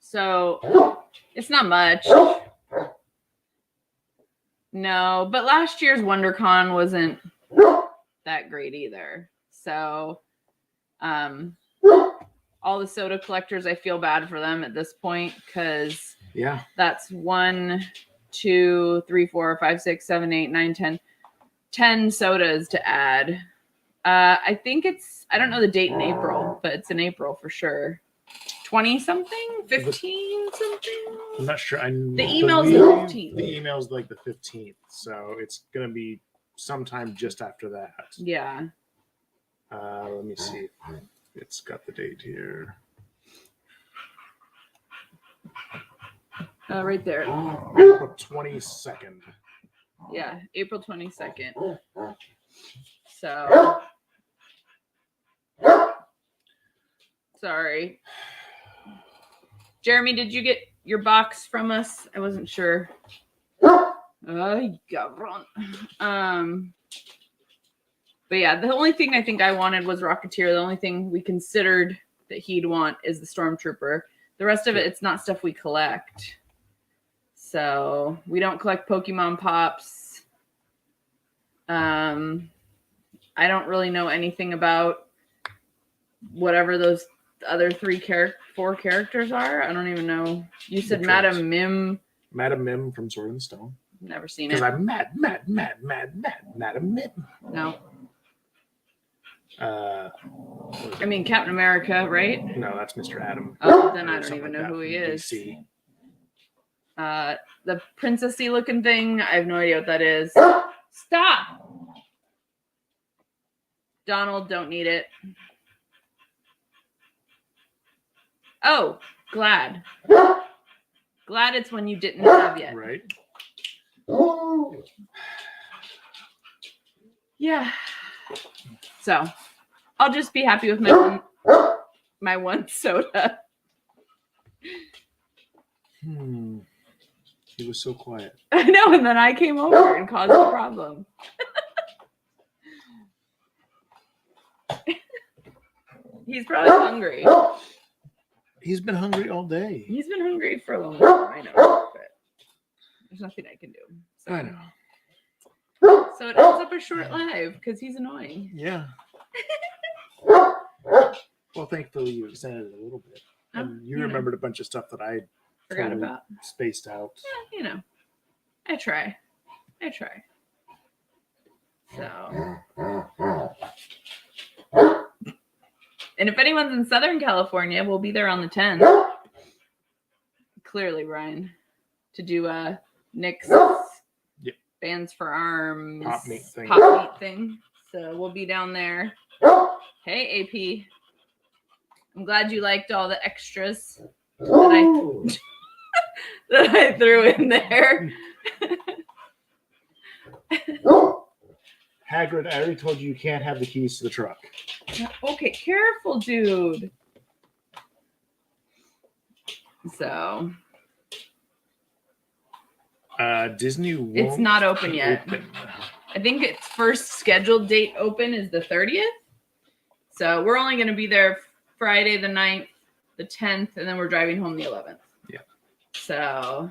So it's not much. No, but last year's WonderCon wasn't that great either. So all the soda collectors, I feel bad for them at this point because Yeah. that's 1, 2, 3, 4, 5, 6, 7, 8, 9, 10. 10 sodas to add. I think it's, I don't know the date in April, but it's in April for sure. 20 something? 15 something? I'm not sure. The email's the 15th. The email's like the 15th. So it's going to be sometime just after that. Yeah. Let me see. It's got the date here. Right there. April 22nd. Yeah, April 22nd. So, sorry. Jeremy, did you get your box from us? I wasn't sure. But yeah, the only thing I think I wanted was Rocketeer. The only thing we considered that he'd want is the Stormtrooper. The rest of it, it's not stuff we collect. So we don't collect Pokemon Pops. I don't really know anything about whatever those other 4 characters are. I don't even know. You said Which Madam ones? Mim. Madam Mim from Sword and Stone. Never seen Because it. I'm mad, Madam Mim. No. What is I mean, Captain America, right? it? No, that's Mr. Adam. Oh, then Or I don't something even like know that who he from is. DC. The princessy looking thing. I have no idea what that is. Stop. Donald, don't need it. Oh, Glad. Glad it's one you didn't have yet. Right? Yeah. So I'll just be happy with my one soda. He was so quiet. I know, and then I came over and caused a problem. He's probably hungry. He's been hungry all day. He's been hungry for a long time, I know, but there's nothing I can do. So. I know. So it ends up a short live because he's annoying. Yeah. Well, thankfully you extended it a little bit. And you remembered a bunch of stuff that I Forgot totally about. spaced out. Yeah, you know, I try. So, and if anyone's in Southern California, we'll be there on the 10th. Clearly, Ryan, to do Nick's Bands for Arms Pop meet thing. So we'll be down there. Hey, AP. I'm glad you liked all the extras that I threw in there. Hagrid, I already told you can't have the keys to the truck. Okay, careful, dude. So Disney won't it's not open yet. open. I think its first scheduled date open is the 30th. So we're only going to be there Friday the 9th, the 10th, and then we're driving home the 11th. Yeah. So,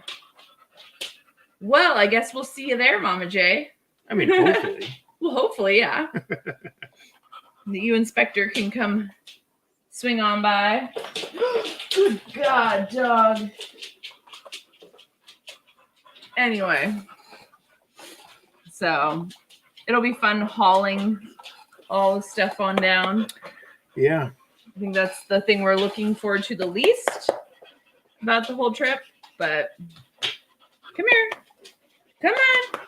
well, I guess we'll see you there, Mama J. I mean, hopefully. Well, hopefully, yeah. The U Inspector can come swing on by. Good God, dog. Anyway, so it'll be fun hauling all the stuff on down. Yeah. think that's the thing we're looking forward to the least about the whole trip. But come here. Come on.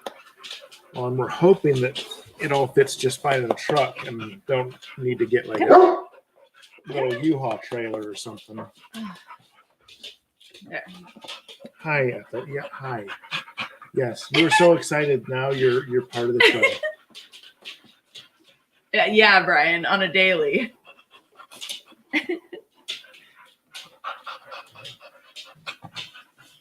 Well, and we're hoping that it all fits just fine in the truck and don't need to get like a little U-Haul trailer or something. There. Hi, Ethel. Yeah, hi. Yes, you were so excited. Now you're part of the show. Yeah, Brian, on a daily.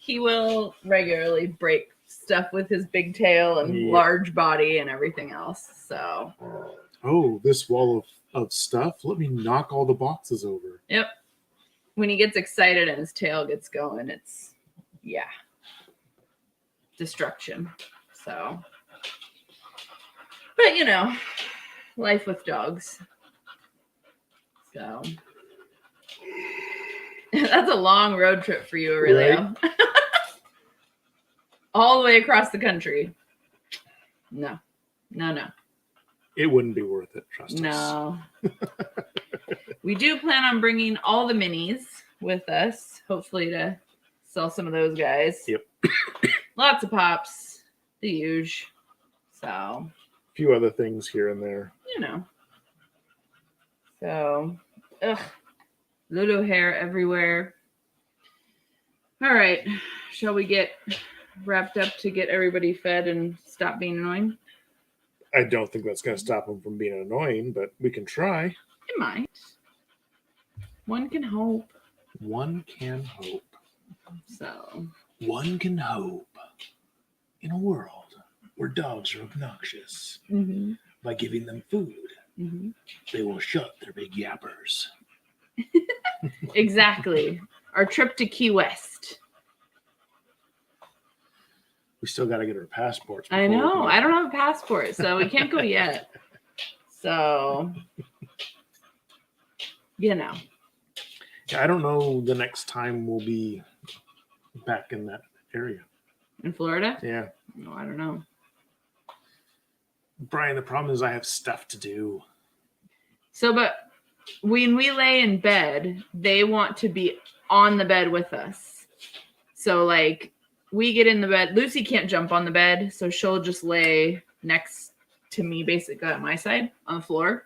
He will regularly break stuff with his big tail and large body and everything else. So. Oh, this wall of stuff. Let me knock all the boxes over. Yep. When he gets excited and his tail gets going, it's, yeah, destruction. So, but you know, life with dogs. So, that's a long road trip for you, Aurelio. Right? All the way across the country. No. It wouldn't be worth it, trust us. No. We do plan on bringing all the minis with us, hopefully to sell some of those guys. Yep. Lots of pops, the huge. So. A few other things here and there. You know. So, Lulu hair everywhere. All right. Shall we get wrapped up to get everybody fed and stop being annoying? I don't think that's going to stop them from being annoying, but we can try. It might. One can hope. One can hope. So. One can hope in a world where dogs are obnoxious. Mm-hmm. By giving them food, mm-hmm. they will shut their big yappers. Exactly. Our trip to Key West. We still got to get our passports. I know. I don't have a passport, so we can't go yet. So, you know. I don't know the next time we'll be back in that area. In Florida? Yeah. No, I don't know. Brian, the problem is I have stuff to do. So, but when we lay in bed, they want to be on the bed with us. So, like, we get in the bed. Lucy can't jump on the bed, so she'll just lay next to me, basically on my side, on the floor.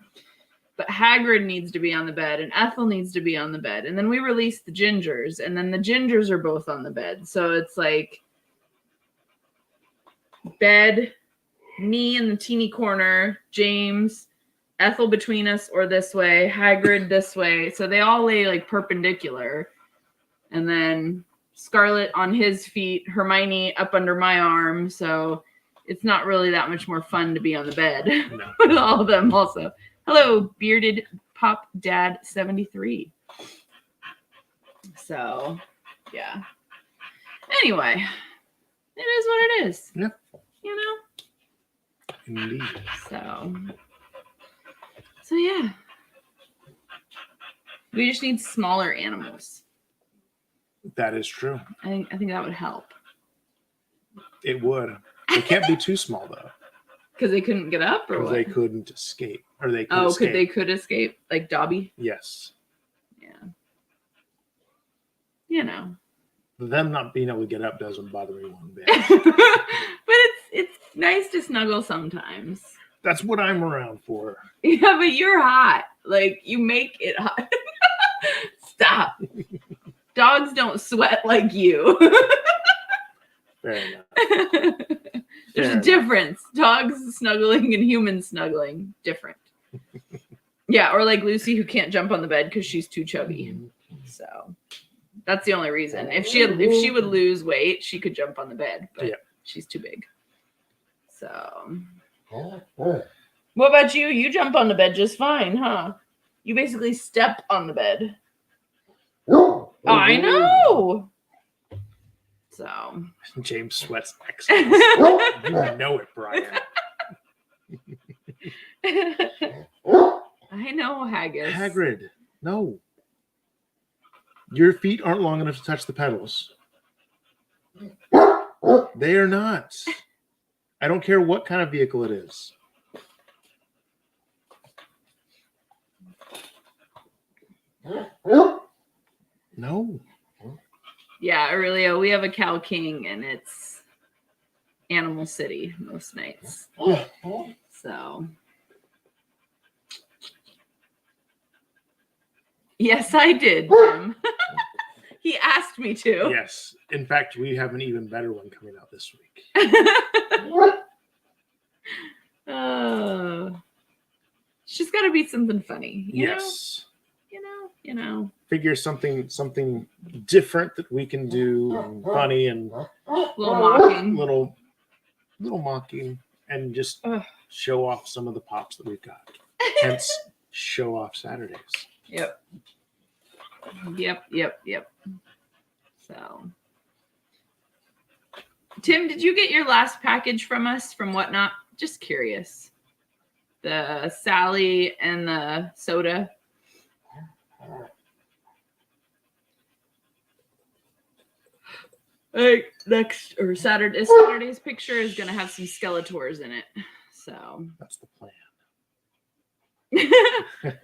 But Hagrid needs to be on the bed, and Ethel needs to be on the bed. And then we release the Gingers, and then the Gingers are both on the bed. So it's like bed, me in the teeny corner, James, Ethel between us or this way, Hagrid this way. So they all lay like perpendicular. And then Scarlet on his feet, Hermione up under my arm. So it's not really that much more fun to be on the bed No. with all of them also. Hello, Bearded Pop Dad 73. So, yeah. Anyway, it is what it is. Yeah. You know? Indeed. So yeah. We just need smaller animals. That is true. I think that would help. It would. They can't be too small though. Because they couldn't get up, or what? They couldn't escape, or they could escape. They could escape, like Dobby. Yes. Yeah. You know. Them not being able to get up doesn't bother me one bit. But it's nice to snuggle sometimes. That's what I'm around for. Yeah, but you're hot. Like, you make it hot. Stop. Dogs don't sweat like you. Fair enough. There's a difference. Dogs snuggling and humans snuggling. Different. Yeah, or like Lucy, who can't jump on the bed because she's too chubby. So that's the only reason. If she would lose weight, she could jump on the bed, but she's too big. So what about you? You jump on the bed just fine, huh? You basically step on the bed. I know. So James sweats excellent. You know it, Brian. I know, Haggis. Hagrid, no. Your feet aren't long enough to touch the pedals. They are not. I don't care what kind of vehicle it is. No. Yeah, Aurelio, we have a Cow King, and it's Animal City most nights. So, yes, I did, Tim. He asked me to. Yes. In fact, we have an even better one coming out this week. It's just got to be something funny. Yes. You know. Figure something different that we can do, and funny and Little mocking. little mocking, and just show off some of the pops that we've got. Hence, show off Saturdays. Yep. So, Tim, did you get your last package from us from Whatnot? Just curious. The Sally and the soda. Saturday's picture is gonna have some Skeletors in it. So That's the plan.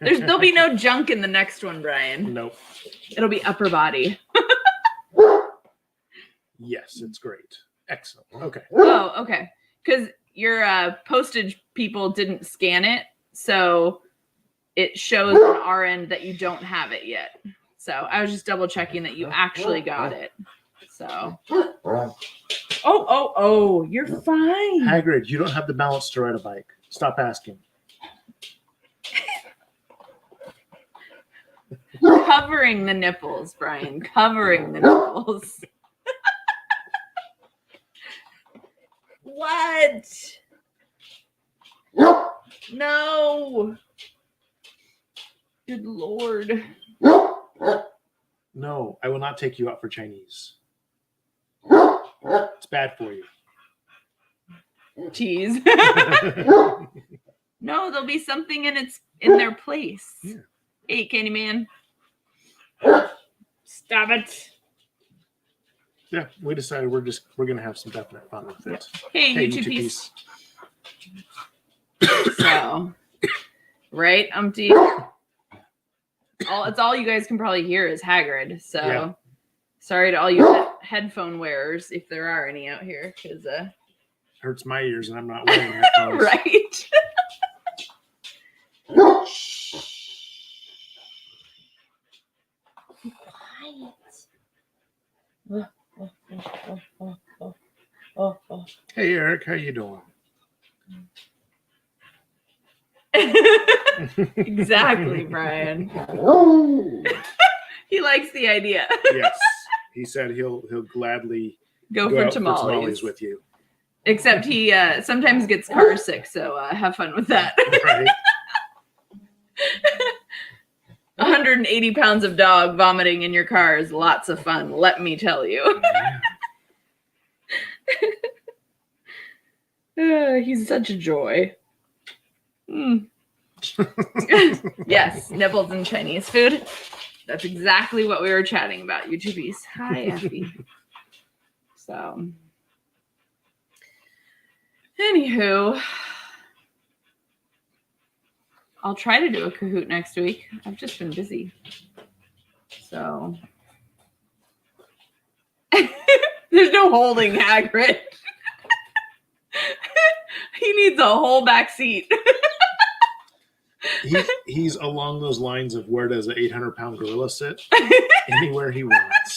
there'll be no junk in the next one, Brian. Nope. It'll be upper body. Yes, it's great. Excellent. Okay. Oh, okay. Because your postage people didn't scan it, so it shows on our end that you don't have it yet. So I was just double checking that you actually got it. So. Oh, you're fine. Hagrid, you don't have the balance to ride a bike. Stop asking. Covering the nipples, Brian. Covering the nipples. What? No. Good Lord. No, I will not take you out for Chinese. It's bad for you. Tease. No, there'll be something in their place. Yeah. Hey, Candyman. Stop it. Yeah, we decided we're gonna have some definite fun with it. Hey, Hey, you two you two piece. So, right, Umpty? It's all you guys can probably hear is Hagrid. So, Yeah. Sorry to all you headphone wearers, if there are any out here, because Hurts my ears, and I'm not wearing headphones. right. Hey, Eric, how you doing? Exactly, Brian. He likes the idea. Yes, he said he'll gladly Go go for out tamales. with you. Except he sometimes gets car sick, so have fun with that. Right. 180 pounds of dog vomiting in your car is lots of fun, let me tell you. He's such a joy. Yes, nipples and Chinese food. That's exactly what we were chatting about, you two piece. Hi, Effie. So, anywho, I'll try to do a Kahoot next week. I've just been busy. So, there's no holding Hagrid. He needs a whole back seat. He's along those lines of where does an 800-pound gorilla sit? Anywhere he wants.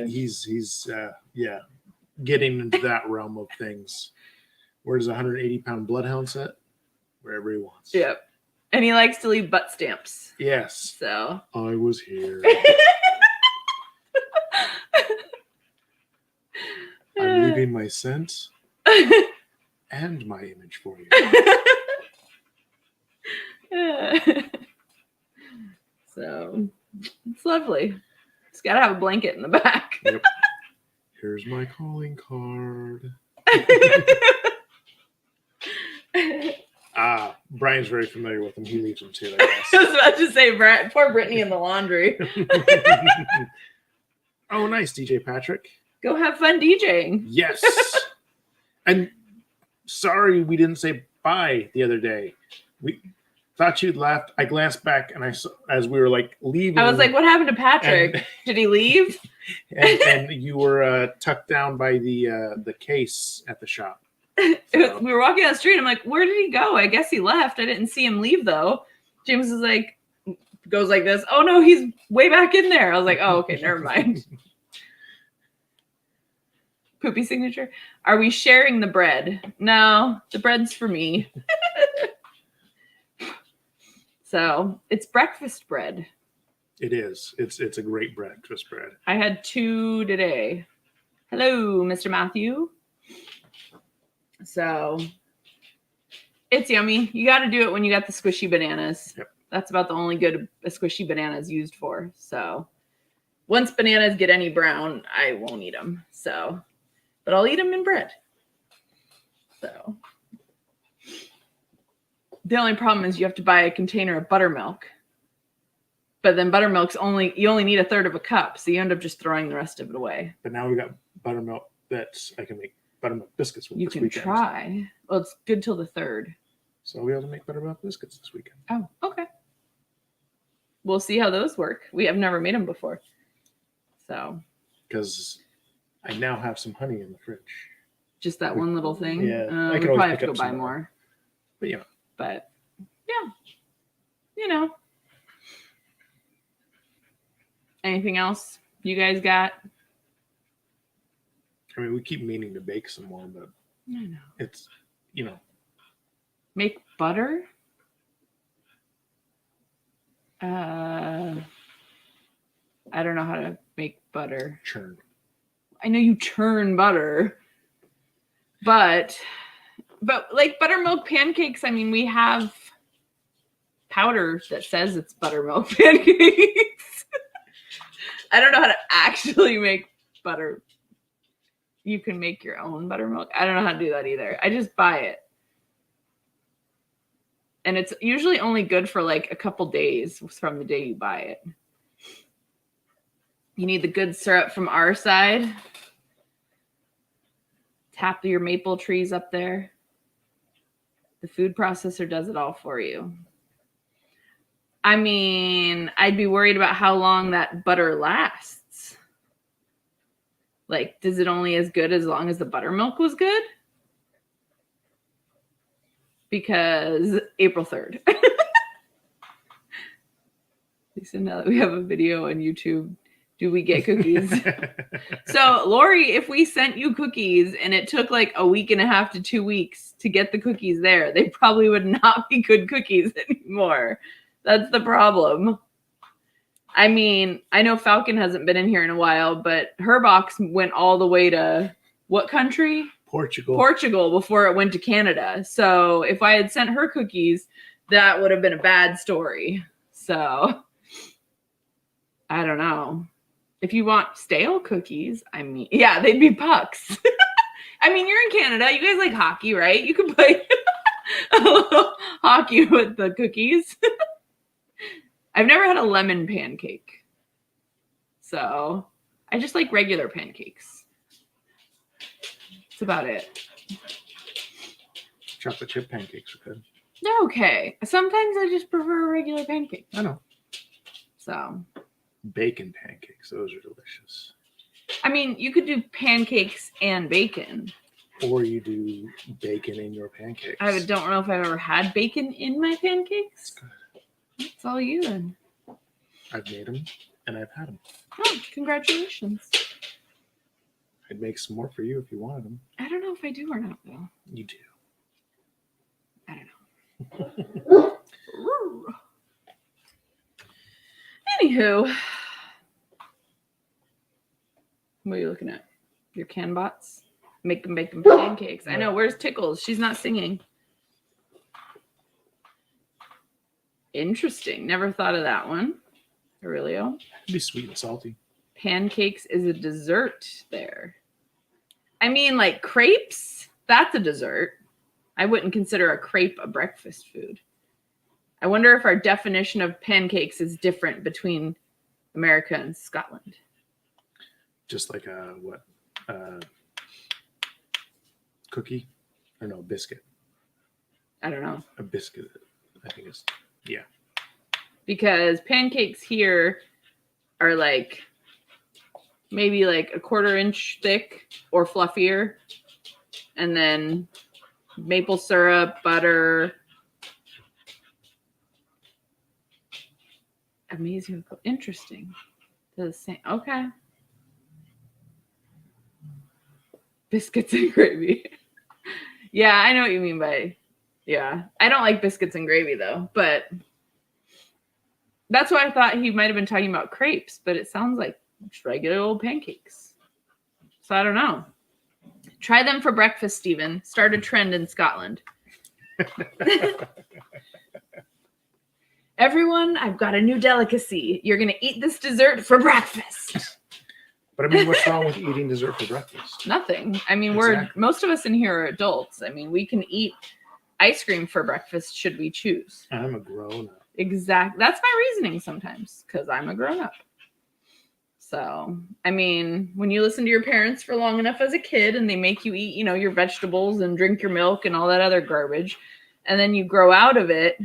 He's getting into that realm of things. Where does a 180-pound bloodhound sit? Wherever he wants. Yep. And he likes to leave butt stamps. Yes. So I was here. I'm leaving my scent and my image for you. So it's lovely. It's got to have a blanket in the back. Yep. Here's my calling card. Brian's very familiar with them. He leaves them too, I I was about to say, poor Brittany in the laundry. guess. Oh, nice, DJ Patrick. Go have fun DJing. Yes. And sorry we didn't say bye the other day. We thought you'd left. I glanced back and I saw, as we were like leaving. I was like, what happened to Patrick? and, Did he leave? and you were tucked down by the case at the shop. So, We were walking down the street. I'm like, where did he go? I guess he left. I didn't see him leave though. James is like, goes like this. Oh no, he's way back in there. I was like, oh, okay, never mind. Poopy signature. Are we sharing the bread? No, the bread's for me. So it's breakfast bread. it is. It's a great breakfast bread. I had 2 today. Hello, Mr. Matthew. So it's yummy. You got to do it when you got the squishy bananas. Yep. That's about the only good a squishy banana is used for. So once bananas get any brown, I won't eat them. So, but I'll eat them in bread. So the only problem is you have to buy a container of buttermilk. But then buttermilk's you only need 1/3 of a cup, so you end up just throwing the rest of it away. But now we got buttermilk I can make buttermilk biscuits with You this can weekend. try. Well, it's good till the 3rd. So we'll be able to make buttermilk biscuits this weekend. Oh, okay. We'll see how those work. We have never made them before. So Because I now have some honey in the fridge. just that one little thing. Yeah, I We can always probably have pick to go up buy some more. more. But yeah. But yeah, you know. Anything else you guys got? I mean, we keep meaning to bake some more, but I know. it's, Make butter? I don't know how to make butter. churn. I know you churn butter, but like buttermilk pancakes, I mean, we have powder that says it's buttermilk pancakes. I don't know how to actually make butter. You can make your own buttermilk. I don't know how to do that either. I just buy it. And it's usually only good for like a couple days from the day you buy it. You need the good syrup from our side. Tap your maple trees up there. The food processor does it all for you. I mean, I'd be worried about how long that butter lasts. Like, does it only as good as long as the buttermilk was good? Because April 3rd. Lisa, now that we have a video on YouTube, do we get cookies? So, Lori, if we sent you cookies and it took like a week and a half to 2 weeks to get the cookies there, they probably would not be good cookies anymore. That's the problem. I mean, I know Falcon hasn't been in here in a while, but her box went all the way to what country? Portugal before it went to Canada. So if I had sent her cookies, that would have been a bad story. So I don't know. If you want stale cookies, I mean, yeah, they'd be pucks. I mean, you're in Canada. You guys like hockey, right? You could play a little hockey with the cookies. I've never had a lemon pancake. So I just like regular pancakes. That's about it. Chocolate chip pancakes are good. They're okay. Sometimes I just prefer a regular pancake. I know. So, Bacon pancakes. Those are delicious. I mean, you could do pancakes and bacon. Or you do bacon in your pancakes. I don't know if I've ever had bacon in my pancakes. Good. It's all you then. I've made them and I've had them. Oh, congratulations. I'd make some more for you if you wanted them. I don't know if I do or not, though. You do. I don't know. Anywho, what are you looking at? Your CanBots? Make them pancakes. I know. Where's Tickles? She's not singing. Interesting. Never thought of that one. Aurelio. It'd be sweet and salty. Pancakes is a dessert there. I mean, like crepes, that's a dessert. I wouldn't consider a crepe a breakfast food. I wonder if our definition of pancakes is different between America and Scotland. Just like a cookie? Or no, biscuit. I don't know. A biscuit, I think it's Yeah. Because pancakes here are like maybe like a 1/4 inch thick or fluffier. And then maple syrup, butter. Amazing. Interesting. They're the same. Okay. Biscuits and gravy. Yeah, I know what you mean by, yeah. I don't like biscuits and gravy though, but that's why I thought he might have been talking about crepes, but it sounds like just regular old pancakes. So I don't know. Try them for breakfast, Stephen. Start a trend in Scotland. Everyone, I've got a new delicacy. You're going to eat this dessert for breakfast. But I mean, what's wrong with eating dessert for breakfast? Nothing. I mean, Exactly. most of us in here are adults. I mean, we can eat ice cream for breakfast should we choose. I'm a grown up. Exactly. That's my reasoning sometimes because I'm a grown up. So, I mean, when you listen to your parents for long enough as a kid and they make you eat, your vegetables and drink your milk and all that other garbage, and then you grow out of it.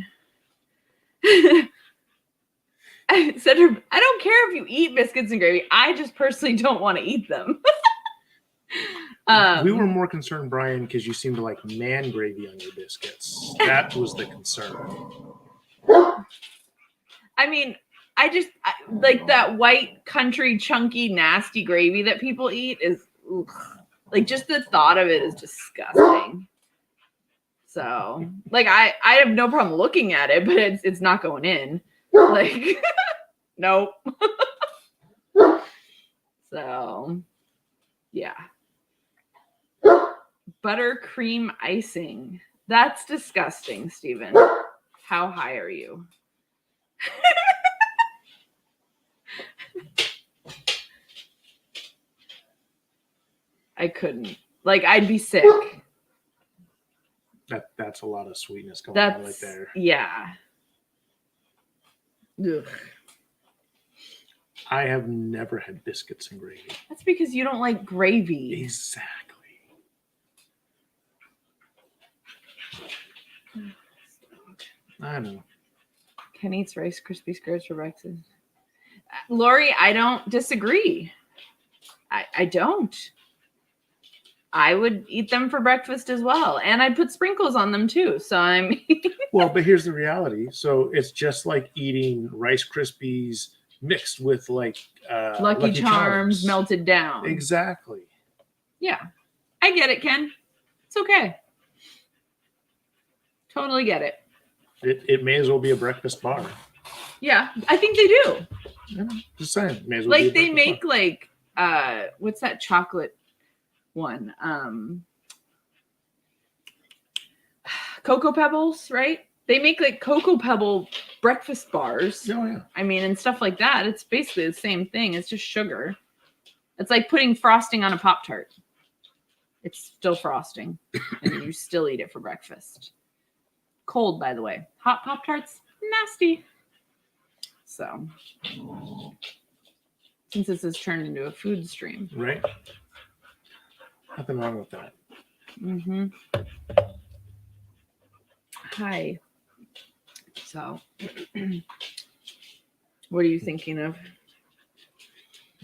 I said, I don't care if you eat biscuits and gravy. I just personally don't want to eat them. We were more concerned, Brian, because you seem to like man gravy on your biscuits. That was the concern. I mean, like that white country chunky nasty gravy that people eat is like just the thought of it is disgusting. So like I have no problem looking at it, but it's not going in. Like nope. So yeah. Buttercream icing. That's disgusting, Stephen. How high are you? I couldn't. Like, I'd be sick. That's a lot of sweetness going on right there. Yeah. Ugh. I have never had biscuits and gravy. That's because you don't like gravy. Exactly. I know. Ken eats Rice Krispie squares for breakfast. Lori, I don't disagree. I don't. I would eat them for breakfast as well. And I'd put sprinkles on them too. So I'm Well, but here's the reality. So it's just like eating Rice Krispies mixed with like Lucky Charms melted down. Exactly. Yeah. I get it, Ken. It's okay. Totally get it. It may as well be a breakfast bar. Yeah, I think they do. Yeah, just saying. May as well Like be a they breakfast make bar. like what's that chocolate one? Cocoa Pebbles, right? They make like Cocoa Pebble breakfast bars. Oh yeah. I mean, and stuff like that. It's basically the same thing. It's just sugar. It's like putting frosting on a Pop-Tart. It's still frosting, and you still eat it for breakfast. Cold, by the way. Hot Pop-Tarts, nasty. So, since this has turned into a food stream. Right. Nothing wrong with that. Mm-hmm. Hi. So, what are you thinking of?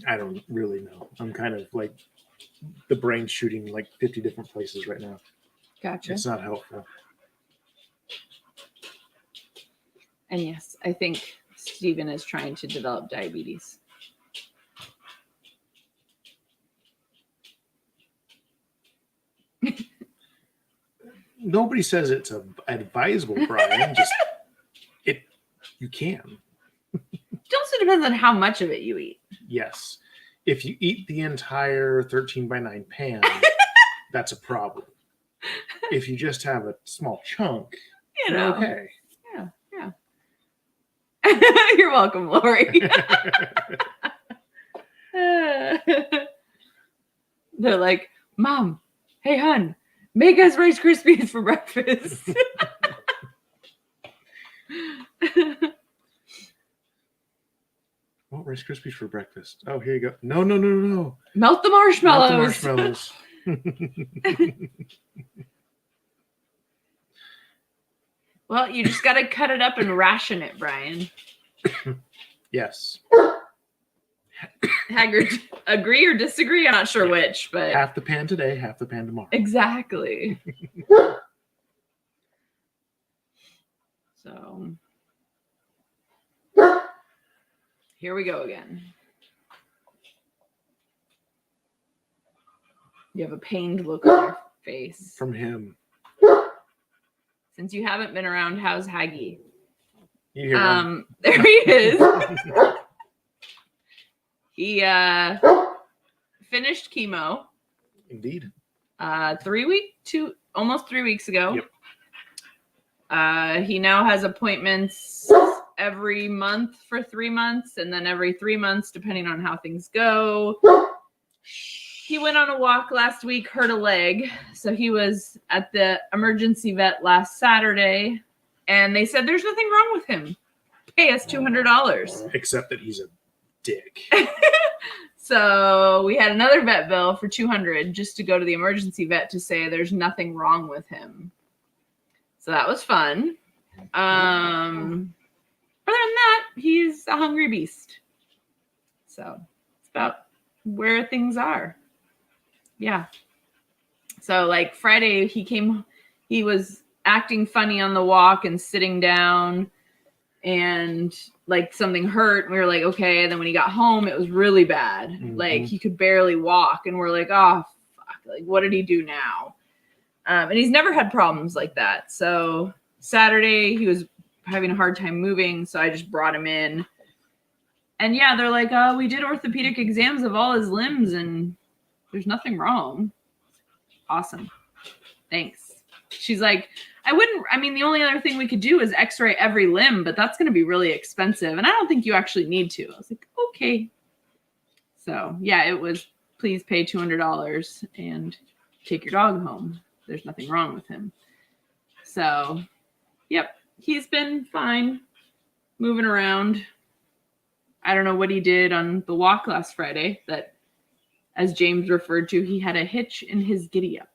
I don't really know. I'm kind of like the brain shooting like 50 different places right now. Gotcha. It's not helpful. And yes, I think Stephen is trying to develop diabetes. Nobody says it's advisable, Brian. Just you can. It also depends on how much of it you eat. Yes. If you eat the entire 13x9 pan, that's a problem. If you just have a small chunk, You you're know. okay. Yeah. You're welcome, Lori. They're like, Mom, hey, hon, make us Rice Krispies for breakfast. Oh, Rice Krispies for breakfast. Oh, here you go. No. Melt the Not marshmallows. the marshmallows. Well, you just got to cut it up and ration it, Brian. Yes. Haggard, agree or disagree? I'm not sure which, but Half the pan today, half the pan tomorrow. exactly. So here we go again. You have a pained look on your face. From him. Since you haven't been around, how's Haggy? You hear him. There he is. He finished chemo. Indeed. Almost 3 weeks ago. Yep. He now has appointments every month for 3 months, and then every 3 months, depending on how things go. He went on a walk last week, hurt a leg. So he was at the emergency vet last Saturday, and they said there's nothing wrong with him. Pay us $200. Except that he's a dick. So we had another vet bill for $200 just to go to the emergency vet to say there's nothing wrong with him. So that was fun. Other than that, he's a hungry beast. So it's about where things are. Yeah. So like Friday, he was acting funny on the walk and sitting down, and like something hurt. And we were like, okay. And then when he got home, it was really bad. Mm-hmm. Like he could barely walk, and we're like, oh, fuck. Like, what did he do now? And he's never had problems like that. So Saturday, he was having a hard time moving. So I just brought him in. And yeah, they're like, oh, we did orthopedic exams of all his limbs, and there's nothing wrong. Awesome. Thanks. She's like, the only other thing we could do is x-ray every limb, but that's going to be really expensive. And I don't think you actually need to. I was like, okay. So yeah, it was, please pay $200 and take your dog home. There's nothing wrong with him. So, yep, he's been fine moving around. I don't know what he did on the walk last Friday that, as James referred to, he had a hitch in his giddy up.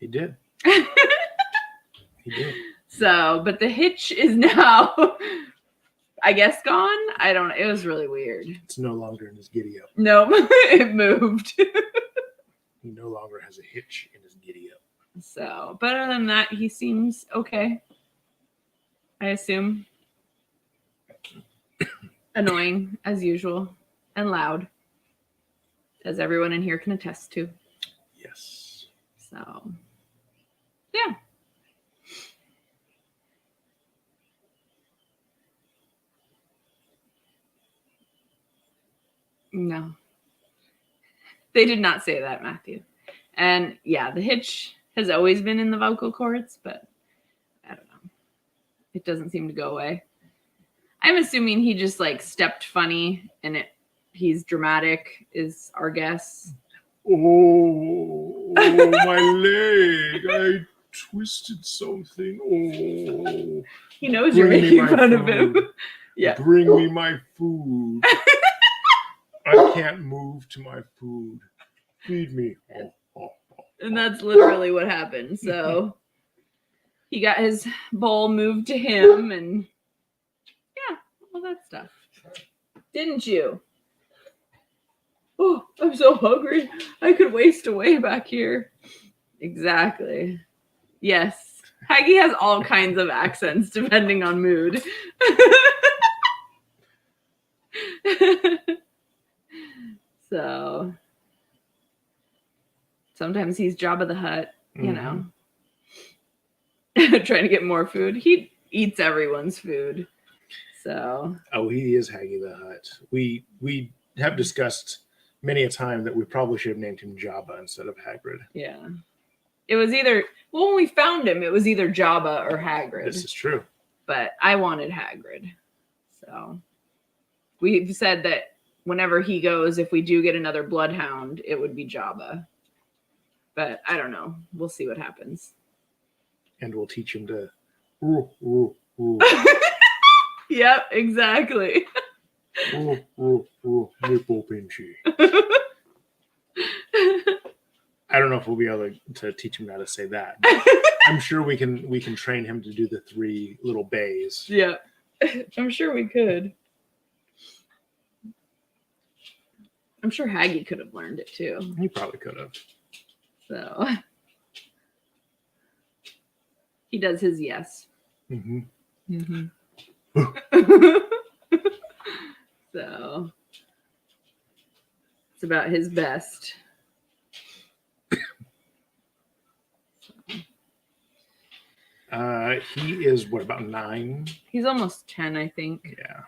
He did. He did. So, but the hitch is now, I guess, gone. I don't know. It was really weird. It's no longer in his giddy up. No, it moved. He no longer has a hitch in his giddy up. So, but other than that, he seems okay. I assume. Annoying, as usual, and loud, as everyone in here can attest to. Yes. So, yeah. No. They did not say that, Matthew. And yeah, the hitch has always been in the vocal cords, but I don't know. It doesn't seem to go away. I'm assuming he just like stepped funny and he's dramatic is our guess. Oh, my leg. I twisted something. Oh. He knows you're making fun of him. Yeah. Bring me my food. I can't move to my food. Feed me. And that's literally what happened. So he got his bowl moved to him and yeah, all that stuff. Didn't you? Oh, I'm so hungry. I could waste away back here. Exactly. Yes. Haggy has all kinds of accents depending on mood. So sometimes he's Jabba the Hutt, you know, trying to get more food. He eats everyone's food. So. Oh, he is Haggy the Hutt. We have discussed many a time that we probably should have named him Jabba instead of Hagrid. Yeah. It was either, well, when we found him, it was either Jabba or Hagrid. This is true. But I wanted Hagrid. So we've said that whenever he goes, if we do get another bloodhound, it would be Jabba. But I don't know. We'll see what happens. And we'll teach him to. Ooh, ooh, ooh. Yep, exactly. Ooh, ooh, ooh, nipple pinchy. I don't know if we'll be able to teach him how to say that. I'm sure we can train him to do the 3 little bays. Yeah. I'm sure we could. I'm sure Haggy could have learned it too. He probably could have. So he does his yes. Mm-hmm. Mm-hmm. So it's about his best. He is what, about 9? He's almost 10, I think. Yeah.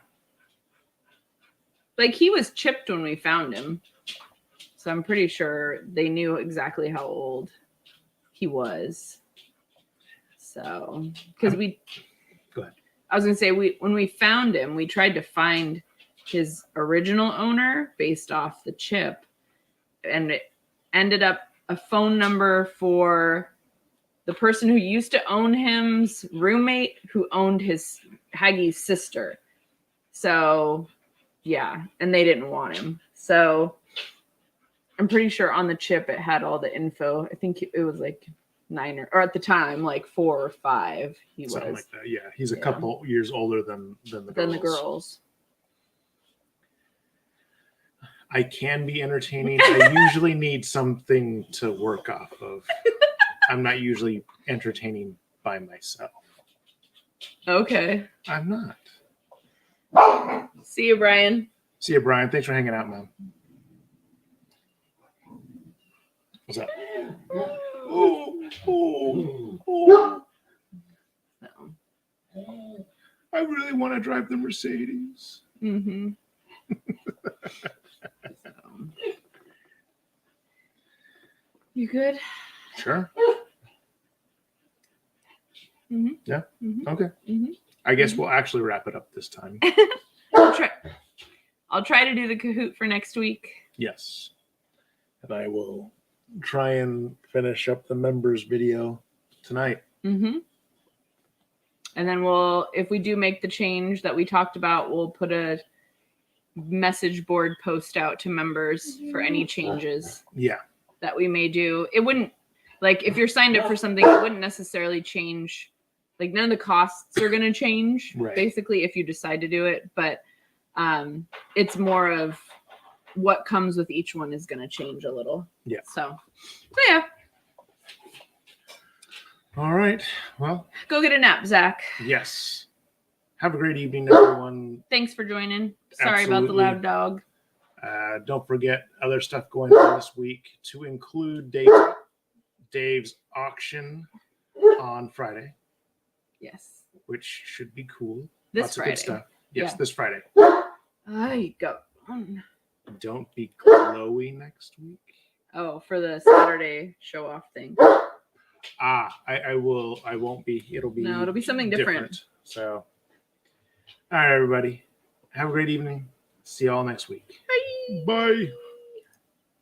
Like, he was chipped when we found him. So I'm pretty sure they knew exactly how old he was. So, because Go ahead. I was going to say, when we found him, we tried to find his original owner based off the chip. And it ended up a phone number for the person who used to own him's roommate who owned his Haggy's sister. So, yeah. And they didn't want him. So I'm pretty sure on the chip it had all the info. I think it was like 9 or at the time, like 4 or 5. He Something was. like that. Yeah. He's a couple years older than the girls. Than the girls. I can be entertaining. I usually need something to work off of. I'm not usually entertaining by myself. Okay. I'm not. See you, Brian. See you, Brian. Thanks for hanging out, man. What's up? So, I really want to drive the Mercedes. mm-hmm. You good? Sure. Mm-hmm. Yeah. Mm-hmm. Okay. Mm-hmm. I guess we'll actually wrap it up this time. I'll try to do the Kahoot for next week. Yes. And I will try and finish up the members video tonight. Mm-hmm. And then if we do make the change that we talked about, we'll put a message board post out to members for any changes Yeah. that we may do. It wouldn't, like, if you're signed up for something, it wouldn't necessarily change. Like, none of the costs are going to change, Right. basically, if you decide to do it. But it's more of what comes with each one is going to change a little. Yeah. So yeah. All right. Well, Go get a nap, Zach. yes. Have a great evening, everyone. Thanks for joining. Sorry about the Absolutely. loud dog. Don't forget other stuff going on this week, to include Dave's auction on Friday, Yes. which should be cool. This Lots Friday. of good stuff. Yes, Yeah. this Friday. I go. Don't be glowy next week. Oh, for the Saturday show off thing. I will. I won't be. It'll be. No, it'll be something different. So, all right, everybody. Have a great evening. See you all next week. Bye. Bye.